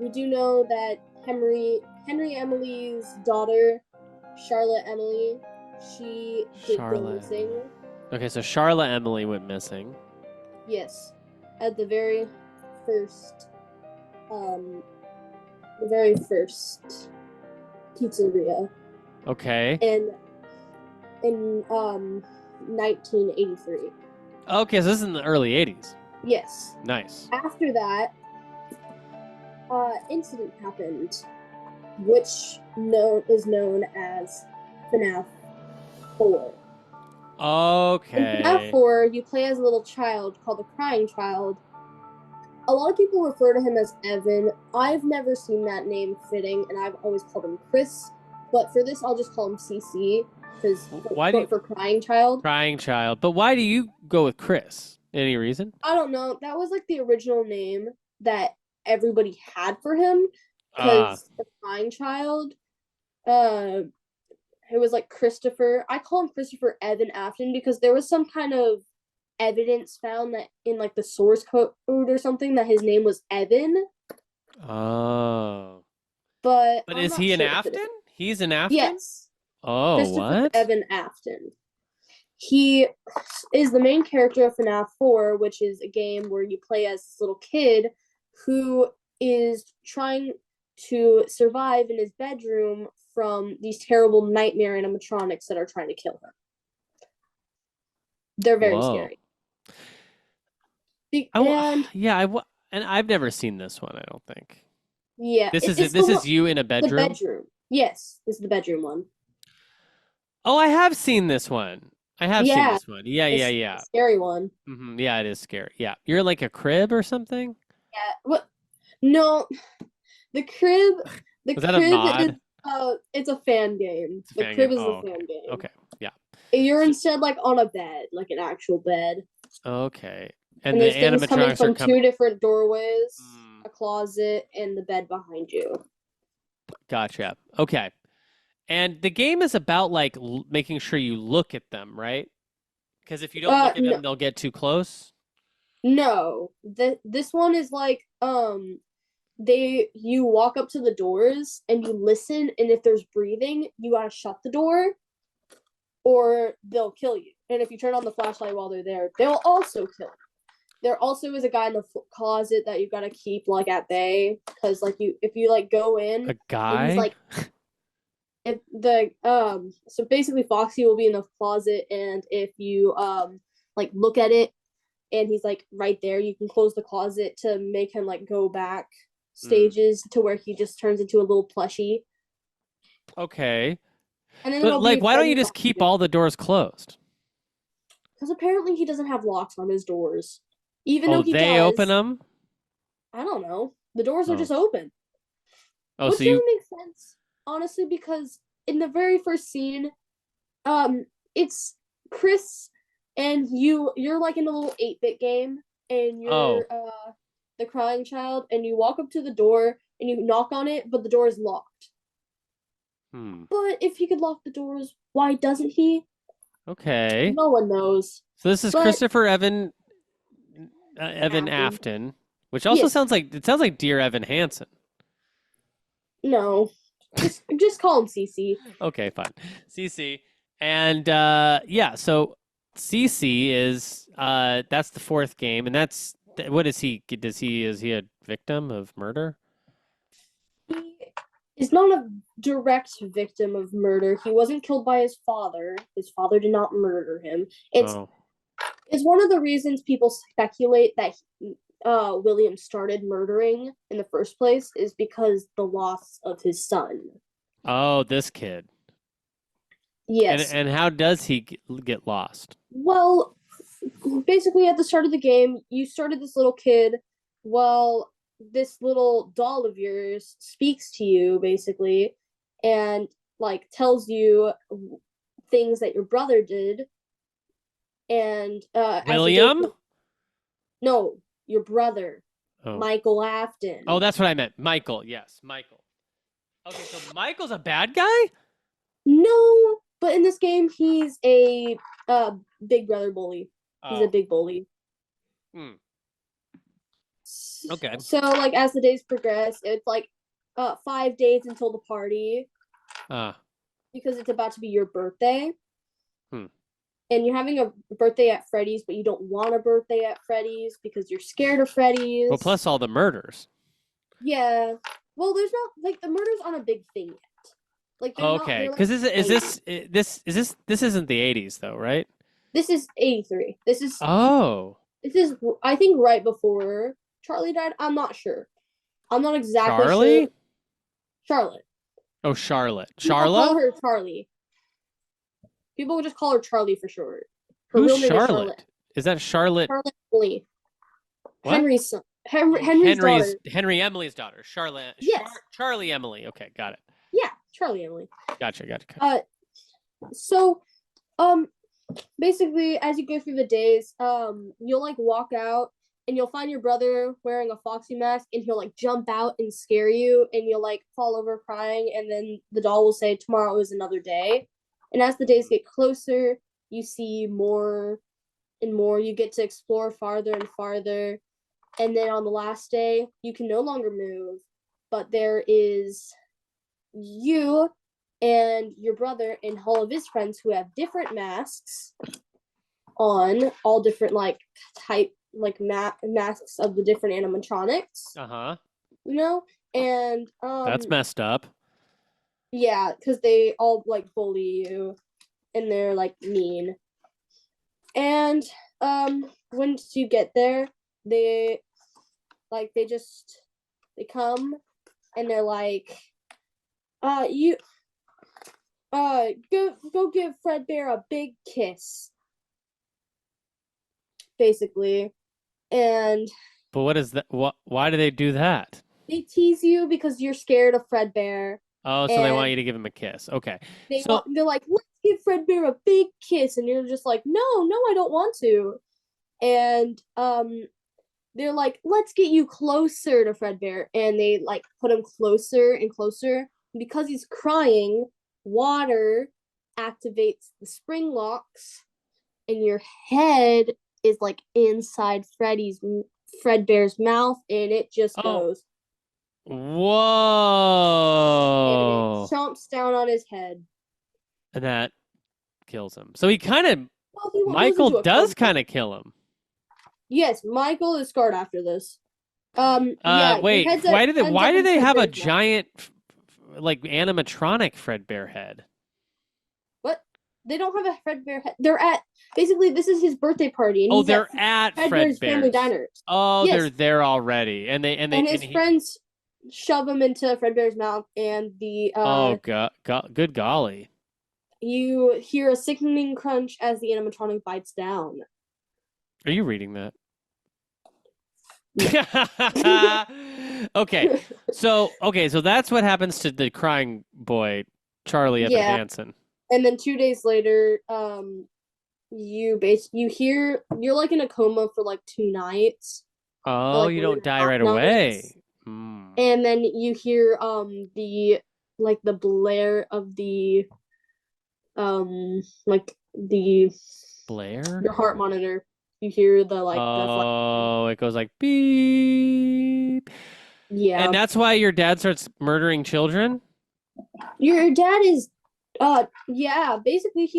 We do know that Henry Emily's daughter, Charlotte Emily, she did go missing. Okay, so Charlotte Emily went missing. Yes, at the very first pizzeria. Okay. In 1983. Okay, so this is in the early 80s. Yes. Nice. After that, incident happened, which is known as FNAF 4. Okay. In FNAF 4, you play as a little child called the Crying Child. A lot of people refer to him as Evan. I've never seen that name fitting, and I've always called him Chris. But for this, I'll just call him CC, because for Crying Child. Crying Child. But why do you go with Chris? Any reason? I don't know. That was like the original name that everybody had for him, because the Crying Child, it was like Christopher. I call him Christopher Evan Afton because there was some kind of evidence found that in like the source code or something that his name was Evan. Oh. But is he an Afton? He's an Afton? Yes. Oh, Christopher what? Evan Afton. is the main character of FNAF 4, which is a game where you play as this little kid who is trying to survive in his bedroom from these terrible nightmare animatronics that are trying to kill him. They're very Whoa. scary. And I've never seen this one, I don't think. Yeah. This it's is you in a the bedroom? bedroom. Yes, this is the bedroom one. Oh, I have seen this one. I have seen Yeah. this one. Yeah. The scary one. Yeah, it is scary. Yeah. You're in like a crib or something? Yeah. What? No. The crib. Was that a nod? It's a fan game. It's a The fan crib game? is Oh, the fan game. Okay. Yeah. You're instead like on a bed, like an actual bed. Okay. And the there's things coming animatronics are from two different doorways, Mm. a closet, and the bed behind you. Gotcha. Okay. And the game is about like making sure you look at them, right? Because if you don't look at them, they'll get too close. No, this one is like you walk up to the doors and you listen, and if there's breathing, you gotta shut the door, or they'll kill you. And if you turn on the flashlight while they're there, they'll also kill you. There also is a guy in the closet that you gotta keep like at bay, because like if you like go in, A guy? he's like, if the so basically Foxy will be in the closet, and if you like look at it and he's like right there, you can close the closet to make him like go back stages to where he just turns into a little plushie. Okay. And then But like, why don't you just keep all the doors closed? Because apparently he doesn't have locks on his doors, even though he they does. open them? I don't know. The doors are Oh. just open. Oh, Which so you doesn't make sense, honestly, because in the very first scene, it's Chris and you're like in a little 8-bit game, and you're the crying child, and you walk up to the door and you knock on it, but the door is locked. But if he could lock the doors, why doesn't he? Okay. No one knows. So this is Christopher Evan Afton, which also sounds like Dear Evan Hansen. No. Just call him CC. Okay, fine. CC. And so CC is that's the fourth game, and that's what is he? Is he a victim of murder? He is not a direct victim of murder. He wasn't killed by his father. His father did not murder him. It's one of the reasons people speculate that William started murdering in the first place is because the loss of his son. Oh, this kid. Yes. And how does he get lost? Well, basically at the start of the game, you started this little kid. Well, this little doll of yours speaks to you, basically, and like tells you things that your brother did. And William? No, your brother, Michael Afton. Oh, that's what I meant. Michael, yes, Michael. Okay, so Michael's a bad guy? No, but in this game, he's a big brother bully. He's a big bully. Okay. So, like, as the days progress, it's like 5 days until the party. Because it's about to be your birthday. And you're having a birthday at Freddy's, but you don't want a birthday at Freddy's because you're scared of Freddy's. Well, plus all the murders. Yeah. Well, there's not, like, the murders aren't a big thing yet. Like, okay, because this isn't the 80s though, right? This is 83. This is I think right before Charlie died. I'm not sure. I'm not exactly sure. Charlotte. Oh, Charlotte. People Charlotte? call her Charlie. People would just call her Charlie for short. Her Who's real name Charlotte? is Charlotte. Is that Charlotte? Charlotte Emily. What? Henry's son. Henry's daughter. Henry Emily's daughter. Charlotte. Yes. Charlie Emily. Okay, got it. Yeah, Charlie Emily. Gotcha. So, basically, as you go through the days, you'll like walk out and you'll find your brother wearing a Foxy mask, and he'll like jump out and scare you, and you'll like fall over crying, and then the doll will say, "Tomorrow is another day." And as the days get closer, you see more and more. You get to explore farther and farther. And then on the last day, you can no longer move, but there is you and your brother and all of his friends who have different masks. on all different like type like masks of the different animatronics, Uh-huh. you know, and That's messed up. yeah, because they all like bully you and they're like mean. And once you get there, they come and they're like, you go give Fredbear a big kiss, basically. And But what is that? Why do they do that? they tease you because you're scared of Fredbear. Oh, so they want And you to give him a kiss. Okay. they're like, let's give Fredbear a big kiss, and you're just like, no, I don't want to. And they're like, let's get you closer to Fredbear, and they like put him closer and closer. Because he's crying, water activates the spring locks, and your head is like inside Fredbear's mouth, and it just goes. Whoa! And it chomps down on his head. And that kills him. So he kind of Well, Michael does kind of kill him. Yes, Michael is scarred after this. Yeah, wait. Why do they have a giant like animatronic Fredbear head? What? They don't have a Fredbear head. They're at basically this is his birthday party. And they're at Fredbear's family diner. Oh, yes. They're there already, and his friends shove him into Fredbear's mouth, and the good golly! You hear a sickening crunch as the animatronic bites down. Are you reading that? Okay, so that's what happens to the crying boy, Charlie Evan Hansen. And then 2 days later, you hear you're like in a coma for like 2 nights. Oh, like, you don't die right away. And then you hear the blare of the Blair? Your heart monitor. You hear the it goes like beep. Yeah. And that's why your dad starts murdering children? Your dad is basically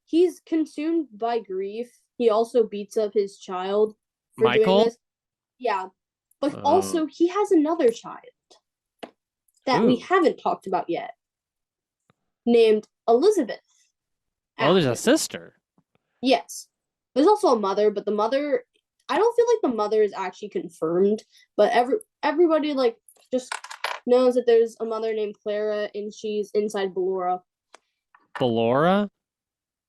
he's consumed by grief. He also beats up his child for Michael? doing this. Yeah. But also he has another child that we haven't talked about yet. Named Elizabeth. Oh, there's a sister. Yes. There's also a mother, but the mother, I don't feel like the mother is actually confirmed, but everybody like just knows that there's a mother named Clara and she's inside Ballora. Ballora?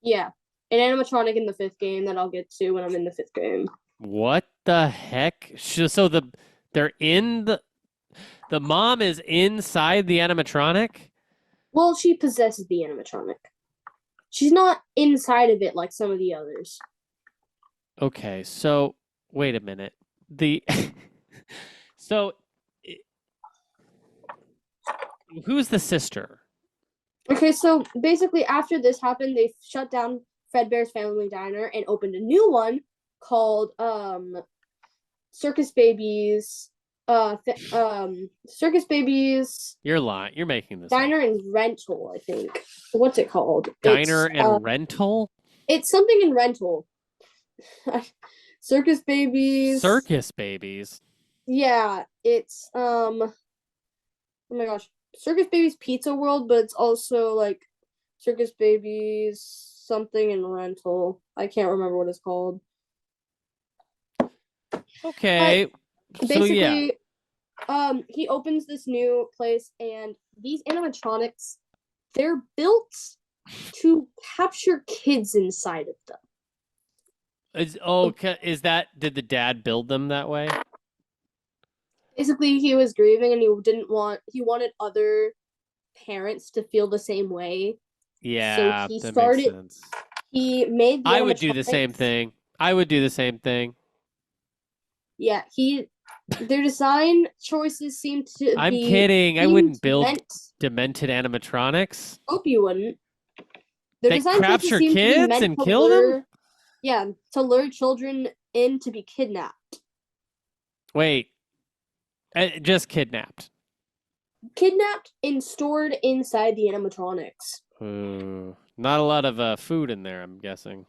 Yeah. An animatronic in the 5th game that I'll get to when I'm in the 5th game. What the heck? So they're in the mom is inside the animatronic? Well, she possesses the animatronic. She's not inside of it like some of the others. Okay, so wait a minute. Who's the sister? Okay, so basically after this happened, they shut down Fredbear's Family Diner and opened a new one called Circus Babies. Circus Babies. You're lying. You're making this Diner up. and Rental, I think. What's it called? Diner and Rental? It's something in Rental. Circus Babies. Circus Babies. Yeah, it's oh my gosh. Circus Babies Pizza World, but it's also like Circus Babies something in Rental. I can't remember what it's called. Okay. Basically, he opens this new place, and these animatronics, they're built to capture kids inside of them. Did the dad build them that way? Basically, he was grieving, and he wanted other parents to feel the same way. Yeah, so makes sense. He made. I would do the same thing. Yeah, their design choices seem to. I'm kidding. I wouldn't build demented animatronics. Hope you wouldn't. Their they design capture kids and kill them. Yeah, to lure children in to be kidnapped. Wait, just kidnapped. Kidnapped and stored inside the animatronics. Not a lot of food in there, I'm guessing.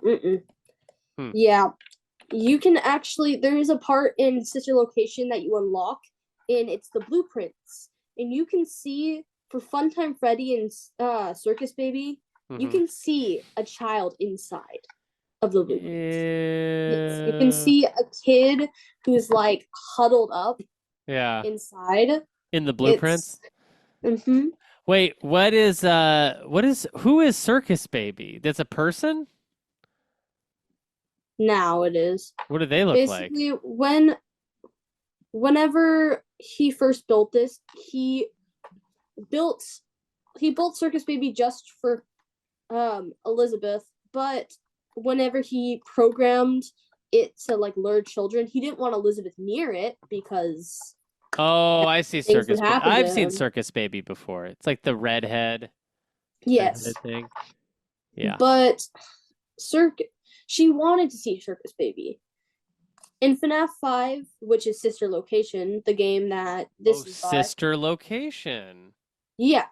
Mm-mm. Hmm. Yeah, you can actually. There is a part in Sister Location that you unlock, and it's the blueprints, and you can see for Funtime Freddy and Circus Baby, you Mhm. can see a child inside of the blueprints. Yes, you can Yeah. see a kid who's like huddled up Yeah. inside. In the blueprints. Mm-hmm. Wait, who is Circus Baby? That's a person? Now it is. What do they look like? Basically, whenever he first built this, built he built Circus Baby just for Elizabeth, but whenever he programmed it to like lure children, he didn't want Elizabeth near it because Oh, I see things would Circus Baby. happen to I've seen him. Circus Baby before. It's like the redheaded Yes, thing. Yeah. but she wanted to see Circus Baby. In FNAF 5, which is Sister Location, the game that this is by, Sister Location. yeah.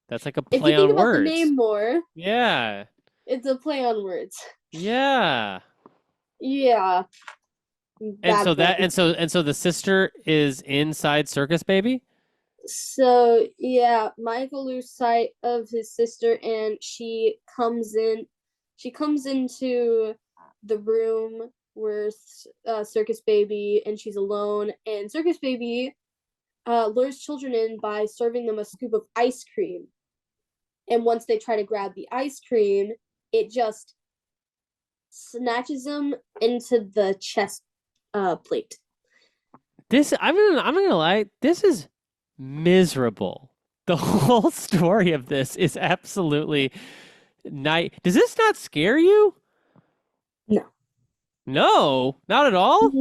That's like a If play you think on about the words. name more, Yeah. it's a play on words. Yeah. Yeah. And so Back then. so the sister is inside Circus Baby? So yeah, Michael loses sight of his sister, and she comes in. She comes into the room with Circus Baby, and she's alone. And Circus Baby lures children in by serving them a scoop of ice cream. And once they try to grab the ice cream, it just snatches them into the chest plate. I'm gonna lie, this is miserable. The whole story of this is absolutely night. Does this not scare you? No. No, not at all.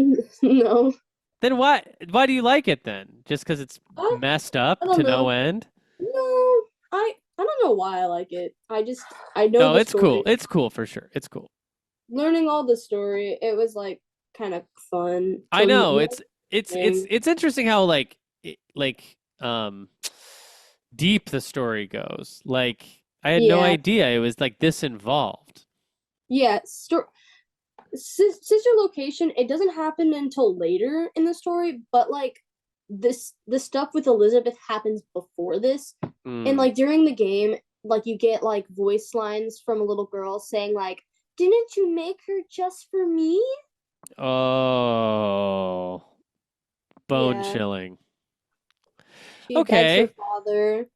No. Then why do you like it then? Just because it's messed up I don't to no know. end? No, I don't know why I like it. I know No, the it's story. cool. It's cool for sure. It's cool. Learning all the story, it was like kind of fun. I know know it's interesting how deep the story goes. Like I had no Yeah. idea it was like this involved. Yeah, Sister Location, it doesn't happen until later in the story, but like the stuff with Elizabeth happens before this. And like during the game, like you get like voice lines from a little girl saying like, "Didn't you make her just for me?" Oh, bone Yeah. chilling. She begs Okay. her father,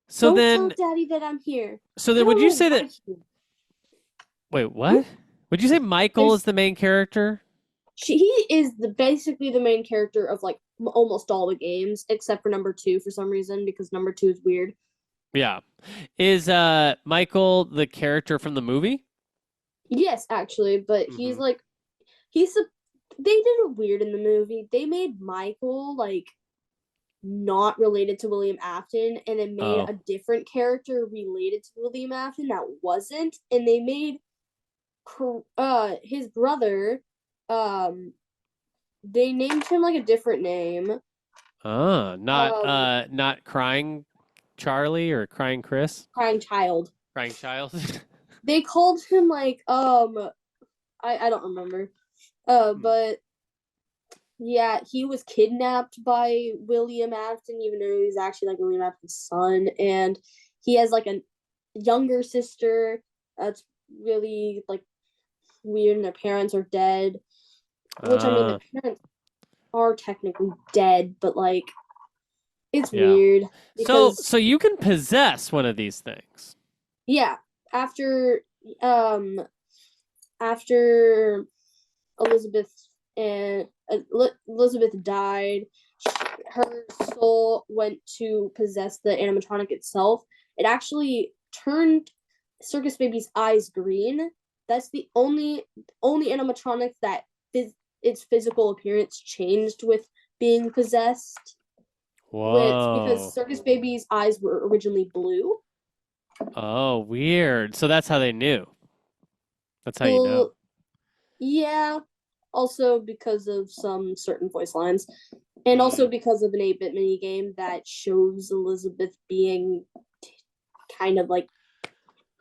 So "Don't then, tell Daddy that I'm here." so I then, would don't you know say why that? she- Wait, what? Would you say Michael There's- is the main character? he is basically the main character of like almost all the games except for number 2 for some reason, because number 2 is weird. Yeah. Is Michael the character from the movie? Yes, actually, but he's Mhm. like he's a they did it weird in the movie. They made Michael like not related to William Afton, and then made Oh. a different character related to William Afton that wasn't, and they made his brother, they named him like a different name. Not Crying Charlie or Crying Chris? Crying Child. Crying Child? They called him like I don't remember. But yeah, he was kidnapped by William Afton, even though he's actually like William Afton's son, and he has like a younger sister that's really like weird, and their parents are dead. Which I mean, the parents are technically dead, but like it's Yeah. weird because So you can possess one of these things. yeah, after after Elizabeth and Elizabeth died, her soul went to possess the animatronic itself. It actually turned Circus Baby's eyes green. That's the only animatronic that its physical appearance changed with being possessed. Whoa. Because Circus Baby's eyes were originally blue. Oh, weird. So that's how they knew. That's how you know. Yeah. Also because of some certain voice lines. And also because of an 8-bit minigame that shows Elizabeth being kind of like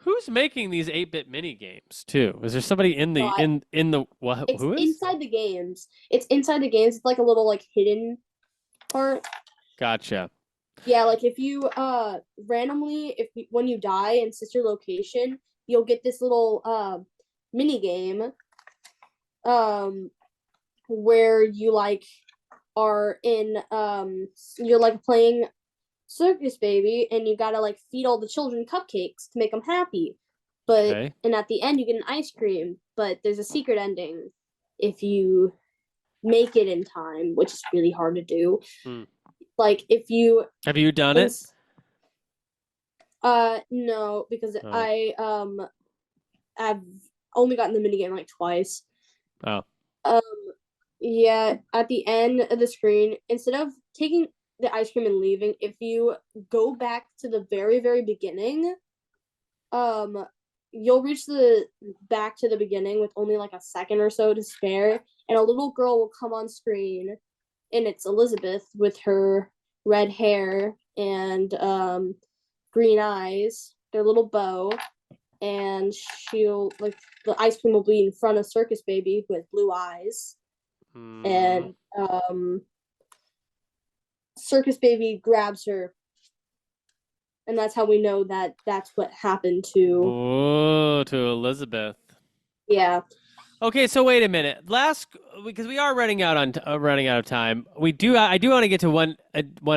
Who's making these 8-bit mini games too? Is there somebody in the No, I- in the what? It's Who is? inside the games. It's inside the games. It's like a little like hidden part. Gotcha. Yeah, like if you randomly when you die in sister location, you'll get this little mini game where you like are in you're like playing Circus Baby and you gotta like feed all the children cupcakes to make them happy. But Okay. and at the end you get an ice cream, but there's a secret ending if you make it in time, which is really hard to do. Like if you Have you done it? No, because Oh. I've only gotten the minigame like twice. Oh. Yeah, at the end of the screen, instead of taking the ice cream and leaving, if you go back to the very, very beginning, you'll reach back to the beginning with only like a second or so to spare, and a little girl will come on screen, and it's Elizabeth with her red hair and green eyes, their little bow, and she'll like the ice cream will be in front of Circus Baby with blue eyes. And Circus Baby grabs her, and that's how we know that that's what happened to Elizabeth. Yeah. Okay, so wait a minute. Because we are running out of time. I do want to get to one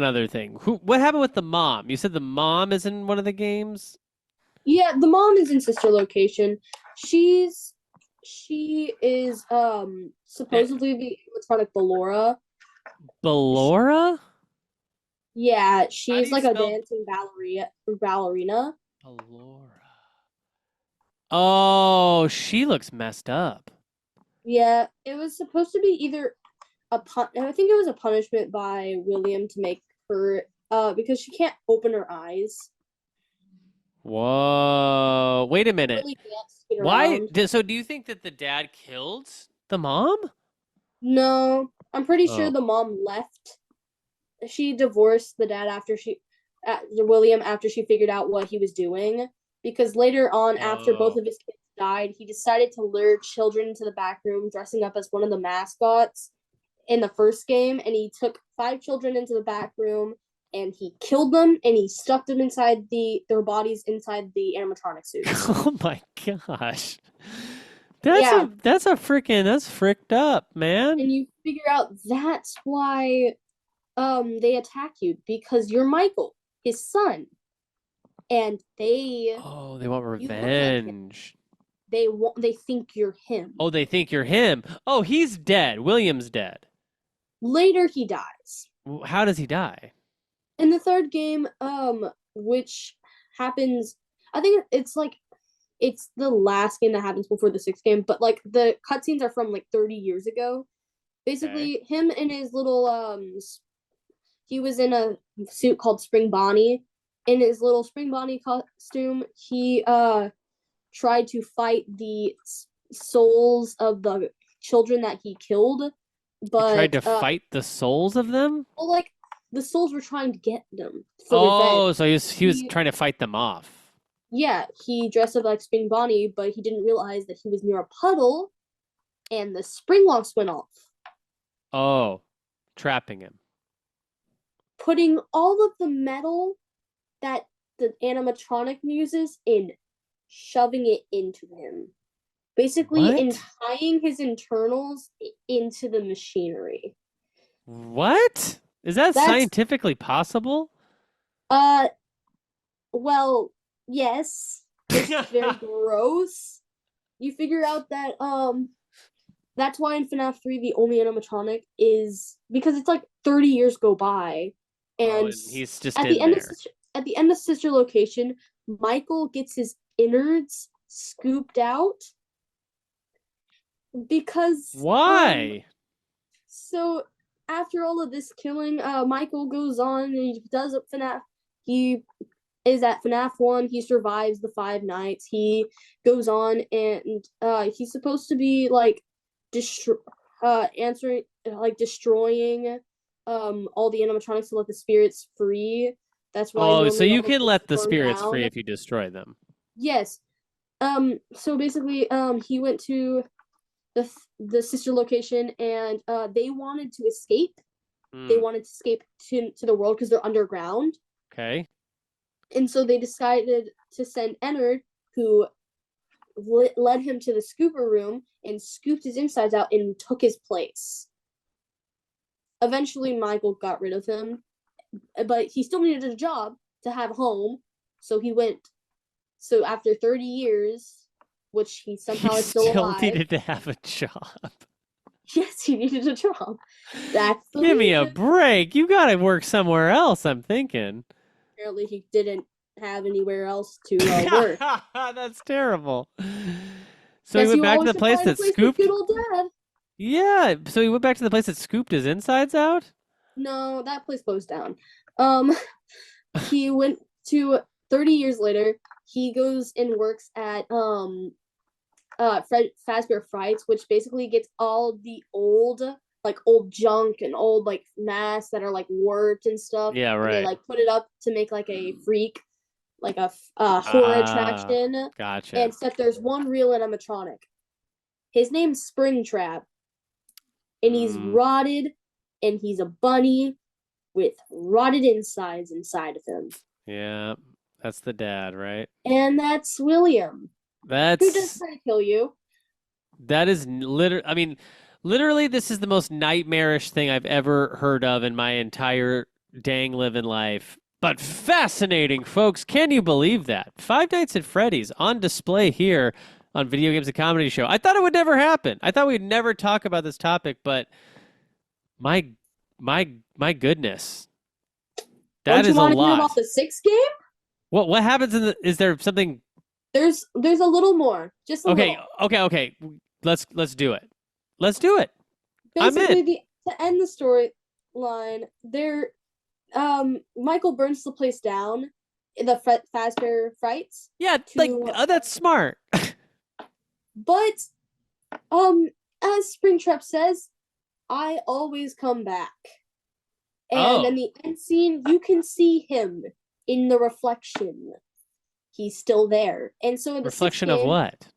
other thing. What happened with the mom? You said the mom is in one of the games? Yeah, the mom is in sister location. She is supposedly the animatronic Ballora. Ballora? Yeah, do she's you like a spell- dancing ballerina. Ballora. Oh, she looks messed up. Yeah, it was supposed to be either I think it was a punishment by William to make her because she can't open her eyes. Whoa. Wait a minute. Really dance to get Why? around. So do you think that the dad killed the mom? No, I'm pretty sure Oh. the mom left. She divorced the dad William after she figured out what he was doing. Because later on, after both of his kids died, he decided to lure children into the back room, dressing up as one of the mascots in the first game. And he took 5 children into the back room, and he killed them, and he stuffed them inside their bodies inside the animatronic suits. Oh my gosh. That's fricked up, man. And you figure out that's why they attack you, because you're Michael, his son, and they want you look like him. revenge. They think you're him. Oh, they think you're him. Oh, he's dead. William's dead. Later he dies. How does he die? In the third game, which happens, I think it's the last game that happens before the 6th game, but like the cutscenes are from like 30 years ago. Basically, him in his little he was in a suit called Spring Bonnie. In his little Spring Bonnie costume, he tried to fight the souls of the children that he killed. But He tried to fight the souls of them? well, like the souls were trying to get them for revenge. So he was trying to fight them off. Yeah, he dressed up like Spring Bonnie, but he didn't realize that he was near a puddle, and the spring locks went off. Oh, trapping him. Putting all of the metal that the animatronic uses in, shoving it into him. Basically, What? tying his internals into the machinery. What? Is that That's- scientifically possible? Well, yes. It's very gross. You figure out that that's why in FNAF 3 the only animatronic is because it's like 30 years go by, and he's just at in the end there. at the end of Sister Location, Michael gets his innards scooped out because Why? so after all of this killing, Michael goes on and he does FNAF. He is at FNAF 1. He survives the 5 nights. He goes on and he's supposed to be like destroying all the animatronics to let the spirits free. That's why So normally you all the can let the burn spirits down. free if you destroy them. Yes. So basically, he went to the sister location, and they wanted to escape. They wanted to escape to the world because they're underground. Okay. And so they decided to send Ennard, who led him to the scooper room and scooped his insides out and took his place. Eventually, Michael got rid of him, but he still needed a job to have a home, so he went. So after 30 years, which he somehow is still alive. needed to have a job. Yes, he needed a job. That's the Give me a reason. break. You got to work somewhere else, I'm thinking. Apparently, he didn't have anywhere else to work. That's terrible. So he Guess went you back to always the place find a that place with scooped. good old dad. Yeah. So he went back to the place that scooped his insides out. No, that place closed down. He went to 30 years later. He goes and works at Fazbear Frights, which basically gets all the old junk and old like masks that are like warped and stuff. Yeah, And they right. like put it up to make like a freak, like a horror attraction. Gotcha. And except there's one real animatronic. His name's Springtrap, and he's rotted, and he's a bunny with rotted insides inside of him. Yeah, that's the dad, right? And that's William. Who does try to kill you? That is literally. I mean, literally, this is the most nightmarish thing I've ever heard of in my entire dang living life. But fascinating, folks. Can you believe that? Five Nights at Freddy's on display here on Video Games and Comedy Show. I thought it would never happen. I thought we'd never talk about this topic, but my goodness. That is a lot. Don't you want to hear about the sixth game? What happens in the? Is there something? There's a little more. Just a Okay, little. okay. Let's do it. Let's do it. Basically, I'm in. to end the storyline, Michael burns the place down in the Fazbear Frights. Yeah, that's smart. But as Springtrap says, I always come back. And in the end scene, you can see him in the reflection. He's still there. And so in the reflection game, of what?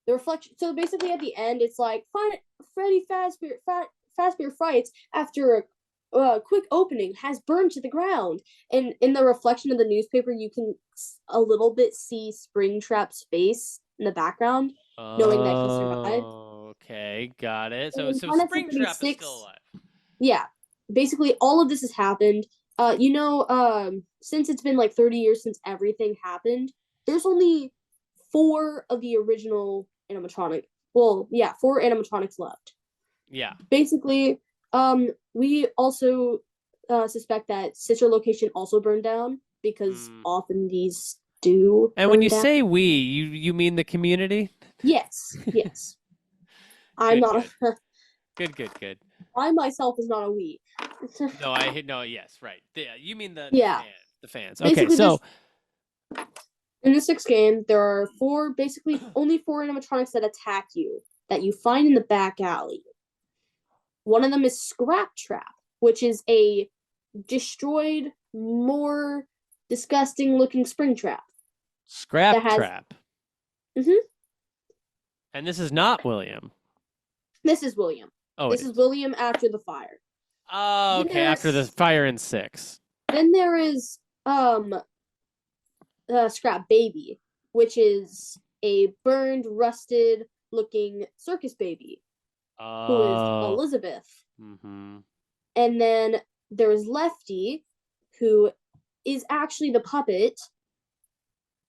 The reflection. So basically, at the end, it's like Freddy Fazbear Frights after a quick opening has burned to the ground, and in the reflection of the newspaper, you can a little bit see Springtrap's face in the background, knowing that he survived. Okay, got it. So And Final Springtrap Fantasy is VI still alive. Yeah, basically all of this has happened. Since it's been like 30 years since everything happened, there's only 4 of the original animatronic. Well, yeah, 4 animatronics left. Yeah. Basically, we also suspect that sister location also burned down because often these do. And when you down. say we, you mean the community? Yes. I'm not. Good. I myself is not a we. No. Yes, right. Yeah, you mean the fans. Basically, okay, so in the 6th game, there are only 4 animatronics that attack you that you find in the back alley. One of them is Scrap Trap, which is a destroyed, more disgusting looking Springtrap. Scrap Trap. Mm-hmm. And this is not William. This is William. Oh, this is William after the fire. Oh, okay, after the fire in 6. Then there is Scrap Baby, which is a burned, rusted looking circus baby. Who is Elizabeth. Mm-hmm. And then there's Lefty, who is actually the puppet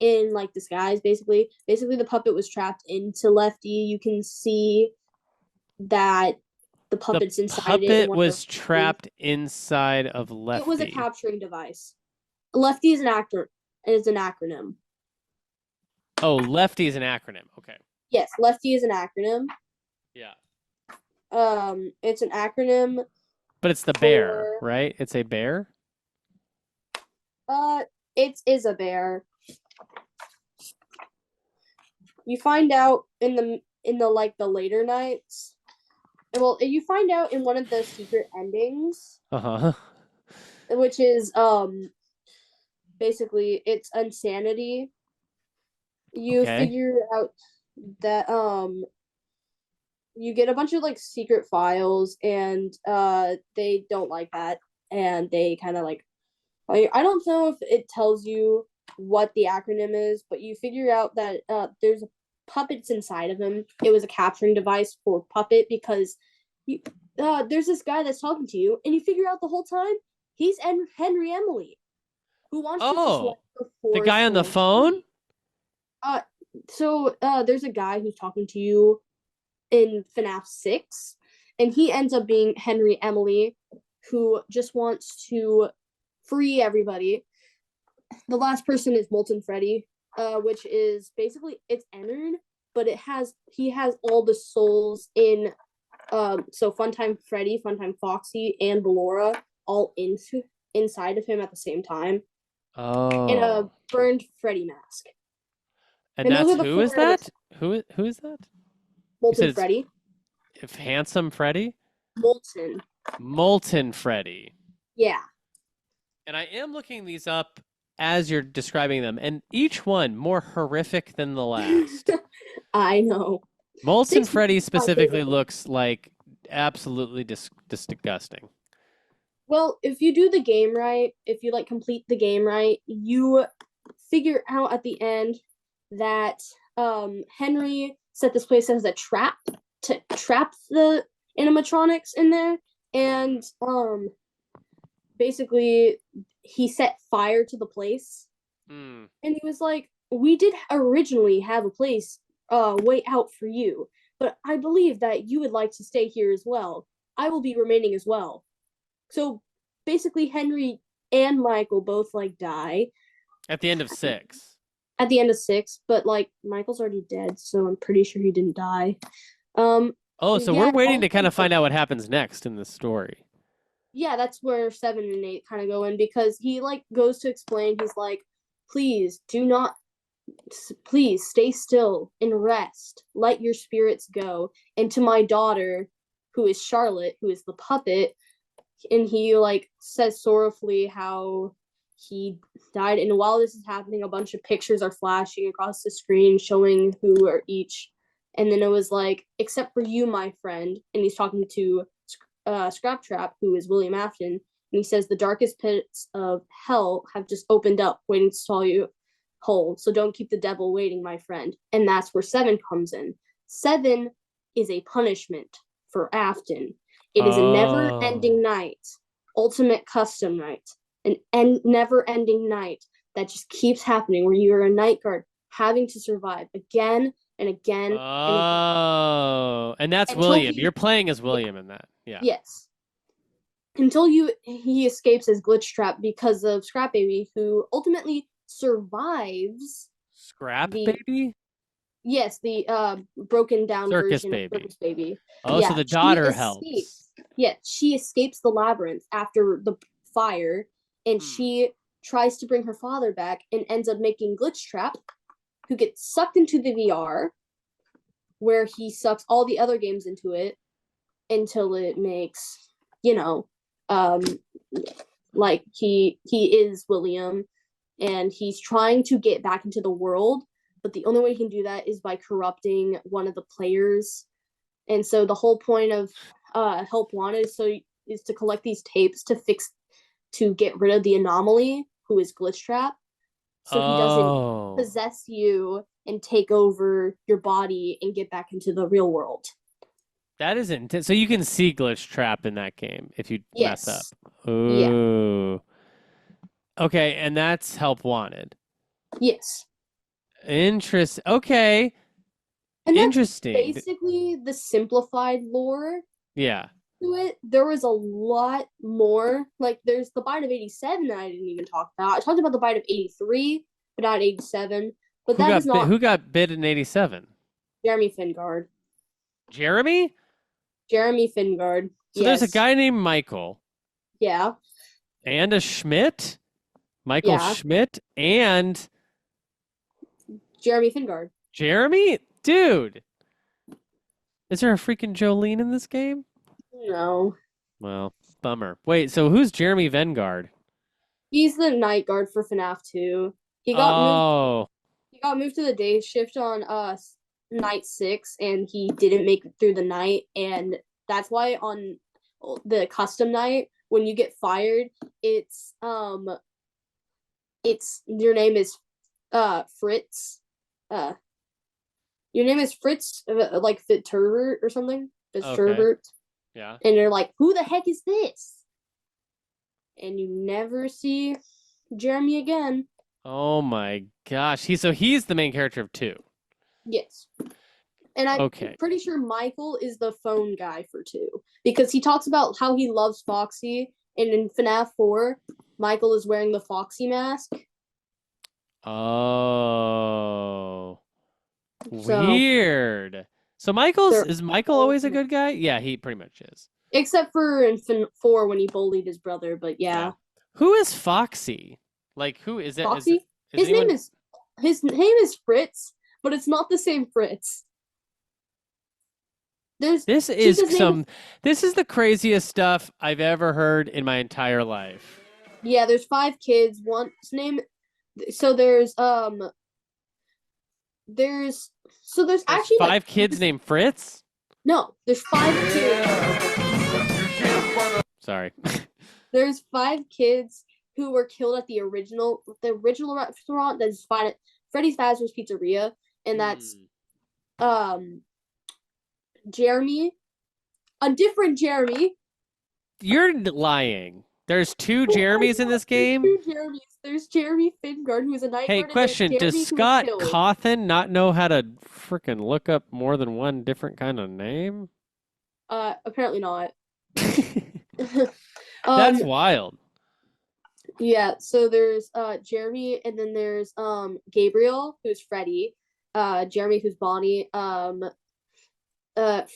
in like disguise, basically. Basically, the puppet was trapped into Lefty. You can see that the puppet's inside it. The puppet was trapped inside of Lefty. It was a capturing device. Lefty is an actor, and it's an acronym. Oh, Lefty is an acronym. Okay. Yes, Lefty is an acronym. Yeah. It's an acronym. But it's the bear, right? It's a bear? It is a bear. You find out in the later nights. Well, you find out in one of the secret endings. Uh-huh. Which is basically it's insanity. You Okay. figure out that you get a bunch of like secret files, and they don't like that, and they kind of like, I don't know if it tells you what the acronym is, but you figure out that there's puppets inside of him. It was a capturing device for puppet because you, there's this guy that's talking to you, and you figure out the whole time he's Henry Emily, who wants to just Oh, let the the force guy on the run phone? free. So there's a guy who's talking to you in FNAF 6, and he ends up being Henry Emily, who just wants to free everybody. The last person is Molten Freddy, which is basically it's entered, but he has all the souls in so Funtime Freddy, Funtime Foxy, and Ballora all inside of him at the same time in a Oh. burned Freddy mask. And those that's are the who is four that? Who is that? You said Molten it's Freddy. if Handsome Freddy? Molten. Molten Freddy. Yeah. And I am looking these up as you're describing them, and each one more horrific than the last. I know. Molten 6 Freddy is my specifically favorite. looks like absolutely disgusting. Well, if you do the game right, if you like complete the game right, you figure out at the end that Henry set this place as a trap to trap the animatronics in there, and basically he set fire to the place, Hmm. and he was like, "We did originally have a place way out for you, but I believe that you would like to stay here as well. I will be remaining as well." So basically, Henry and Michael both like die At the end of 6. at the end of 6, but like Michael's already dead, so I'm pretty sure he didn't die. Oh, so we're Yeah, waiting to kind of find out what happens next in the story. yeah, that's where 7 and 8 kind of go in, because he like goes to explain. He's like, please do not, please stay still and rest. Let your spirits go. And to my daughter, who is Charlotte, who is the puppet, and he like says sorrowfully how he died. And while this is happening, a bunch of pictures are flashing across the screen showing who are each. And then it was like, except for you, my friend. And he's talking to Scrap Trap, who is William Afton. And he says, the darkest pits of hell have just opened up, waiting to swallow you whole. So don't keep the devil waiting, my friend. And that's where 7 comes in. 7 is a punishment for Afton. It is a never-ending night, ultimate custom night, an never-ending night that just keeps happening, where you are a night guard having to survive again and again and again. Oh, and that's Until William. he- You're playing as William in that. Yeah. Yes. Until he escapes his glitch trap because of Scrap Baby, who ultimately survives. Scrap The- Baby? Yes, the broken down Circus version Baby. of Circus Baby. Oh, so the daughter helps. Yeah, she escapes the labyrinth after the fire, and she tries to bring her father back and ends up making Glitch Trap, who gets sucked into the VR, where he sucks all the other games into it until it makes, like he is William, and he's trying to get back into the world, but the only way he can do that is by corrupting one of the players. And so the whole point of Help Wanted is to collect these tapes to get rid of the anomaly, who is Glitch Trap, so he doesn't possess you and take over your body and get back into the real world. That is intense. So you can see Glitch Trap in that game if you mess up. Ooh. Yeah. Okay, and that's Help Wanted. Yes. Okay. And that's interesting. Basically the simplified lore. Yeah. To it. There was a lot more. Like there's the Bite of 87 that I didn't even talk about. I talked about the Bite of 83, but not 87. But who got bit in 87? Jeremy Fingard. Jeremy? Jeremy Fingard. So there's a guy named Michael. Yeah. And a Schmidt? Michael Schmidt and Jeremy Fingard. Jeremy? Dude. Is there a freaking Joliene in this game? No. Well, bummer. Wait, so who's Jeremy Vengard? He's the night guard for FNAF 2. He got He got moved to the day shift on night 6, and he didn't make it through the night, and that's why on the custom night when you get fired, it's your name is Fritz. Your name is Fritz, like Fitterbert or something. Fitterbert. Yeah. And you're like, who the heck is this? And you never see Jeremy again. Oh my gosh. He's the main character of 2. Yes. And I'm pretty sure Michael is the phone guy for 2. Because he talks about how he loves Foxy. And in FNAF 4, Michael is wearing the Foxy mask. Oh. Weird. So is Michael always a good guy? Yeah, he pretty much is. Except for in 4 when he bullied his brother, but yeah. Who is Foxy? Like, who is it? Foxy? His name is Fritz, but it's not the same Fritz. This is the craziest stuff I've ever heard in my entire life. Yeah, there's 5 kids. There's actually 5 kids named Fritz? No, there's 5 kids. Sorry. There's 5 kids who were killed at the original restaurant that's Freddy's Fazbear's Pizzeria, and that's Jeremy, a different Jeremy. You're lying. There's 2 Jeremys in this game? 2 Jeremys. There's Jeremy Fingard, who's a night guard. Hey, question. Does Scott Cawthon not know how to freaking look up more than one different kind of name? Apparently not. That's wild. Yeah, so there's Jeremy, and then there's Gabriel, who's Freddy, Jeremy, who's Bonnie,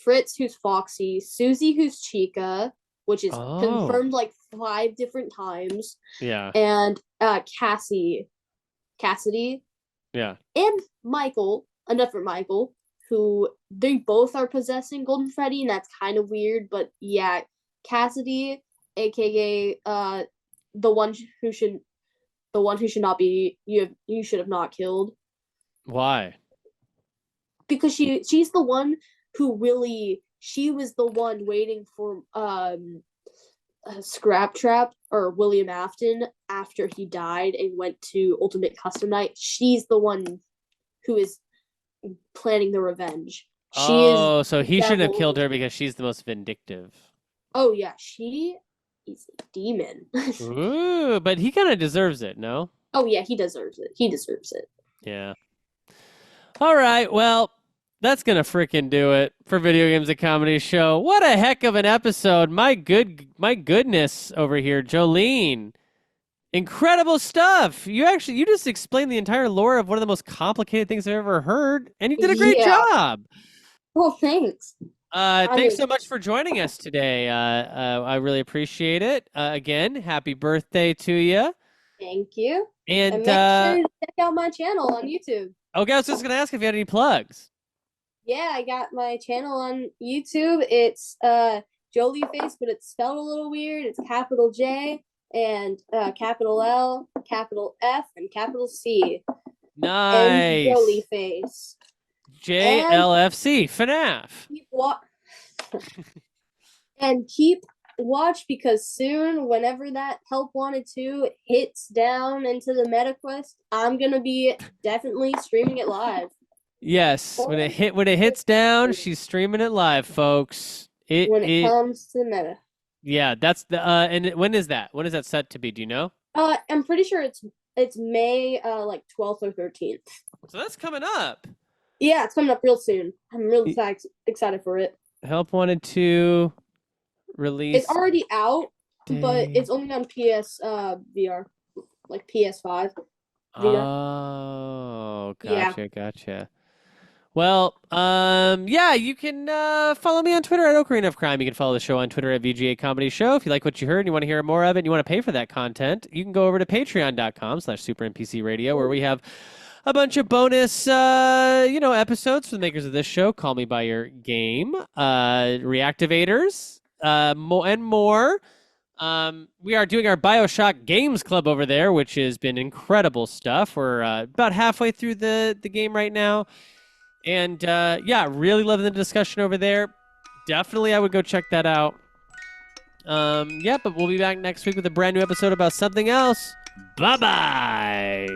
Fritz, who's Foxy, Susie, who's Chica, which is confirmed like 5 different times. Yeah. And Cassidy. Yeah. And Michael, a different Michael, who they both are possessing Golden Freddy, and that's kind of weird, but yeah, Cassidy, aka the one who should not be you should have not killed. Why? Because she's the one who she was the one waiting for Scrap Trap or William Afton after he died and went to Ultimate Custom Night. She's the one who is planning the revenge. So he shouldn't have killed her because she's the most vindictive. Oh yeah, she is a demon. Ooh, but he kind of deserves it, no? Oh yeah, he deserves it. Yeah. All right, well, that's going to freaking do it for Video Games and Comedy Show. What a heck of an episode. My goodness over here, Joliene. Incredible stuff. You just explained the entire lore of one of the most complicated things I've ever heard, and you did a great job. Well, thanks. Thanks so much for joining us today. I really appreciate it. Again, happy birthday to you. Thank you. And make sure to check out my channel on YouTube. Okay, I was just going to ask if you had any plugs. Yeah, I got my channel on YouTube. It's Jolie Face, but it's spelled a little weird. It's capital J and capital L, capital F, and capital C. Nice. And Jolie Face. JLFC, FNAF. Keep watch because soon, whenever that Help Wanted 2 hits down into the MetaQuest, I'm gonna be definitely streaming it live. Yes, when it hits down, she's streaming it live, folks. When it comes to Meta. Yeah, that's the and when is that? When is that set to be? Do you know? I'm pretty sure it's May like 12th or 13th. So that's coming up. Yeah, it's coming up real soon. I'm really excited for it. Help Wanted 2 release. It's already out, but it's only on PS VR, like PS5 VR. Oh, gotcha. Well, yeah, you can follow me on Twitter at Ocarina of Crime. You can follow the show on Twitter at VGA Comedy Show. If you like what you heard and you want to hear more of it and you want to pay for that content, you can go over to patreon.com/SuperNPC Radio, where we have a bunch of bonus, episodes for the makers of this show. Call Me By Your Game, Reactivators, and more. We are doing our BioShock Games Club over there, which has been incredible stuff. We're about halfway through the game right now. And yeah, really loving the discussion over there. Definitely I would go check that out. Yeah, but we'll be back next week with a brand new episode about something else. Bye-bye.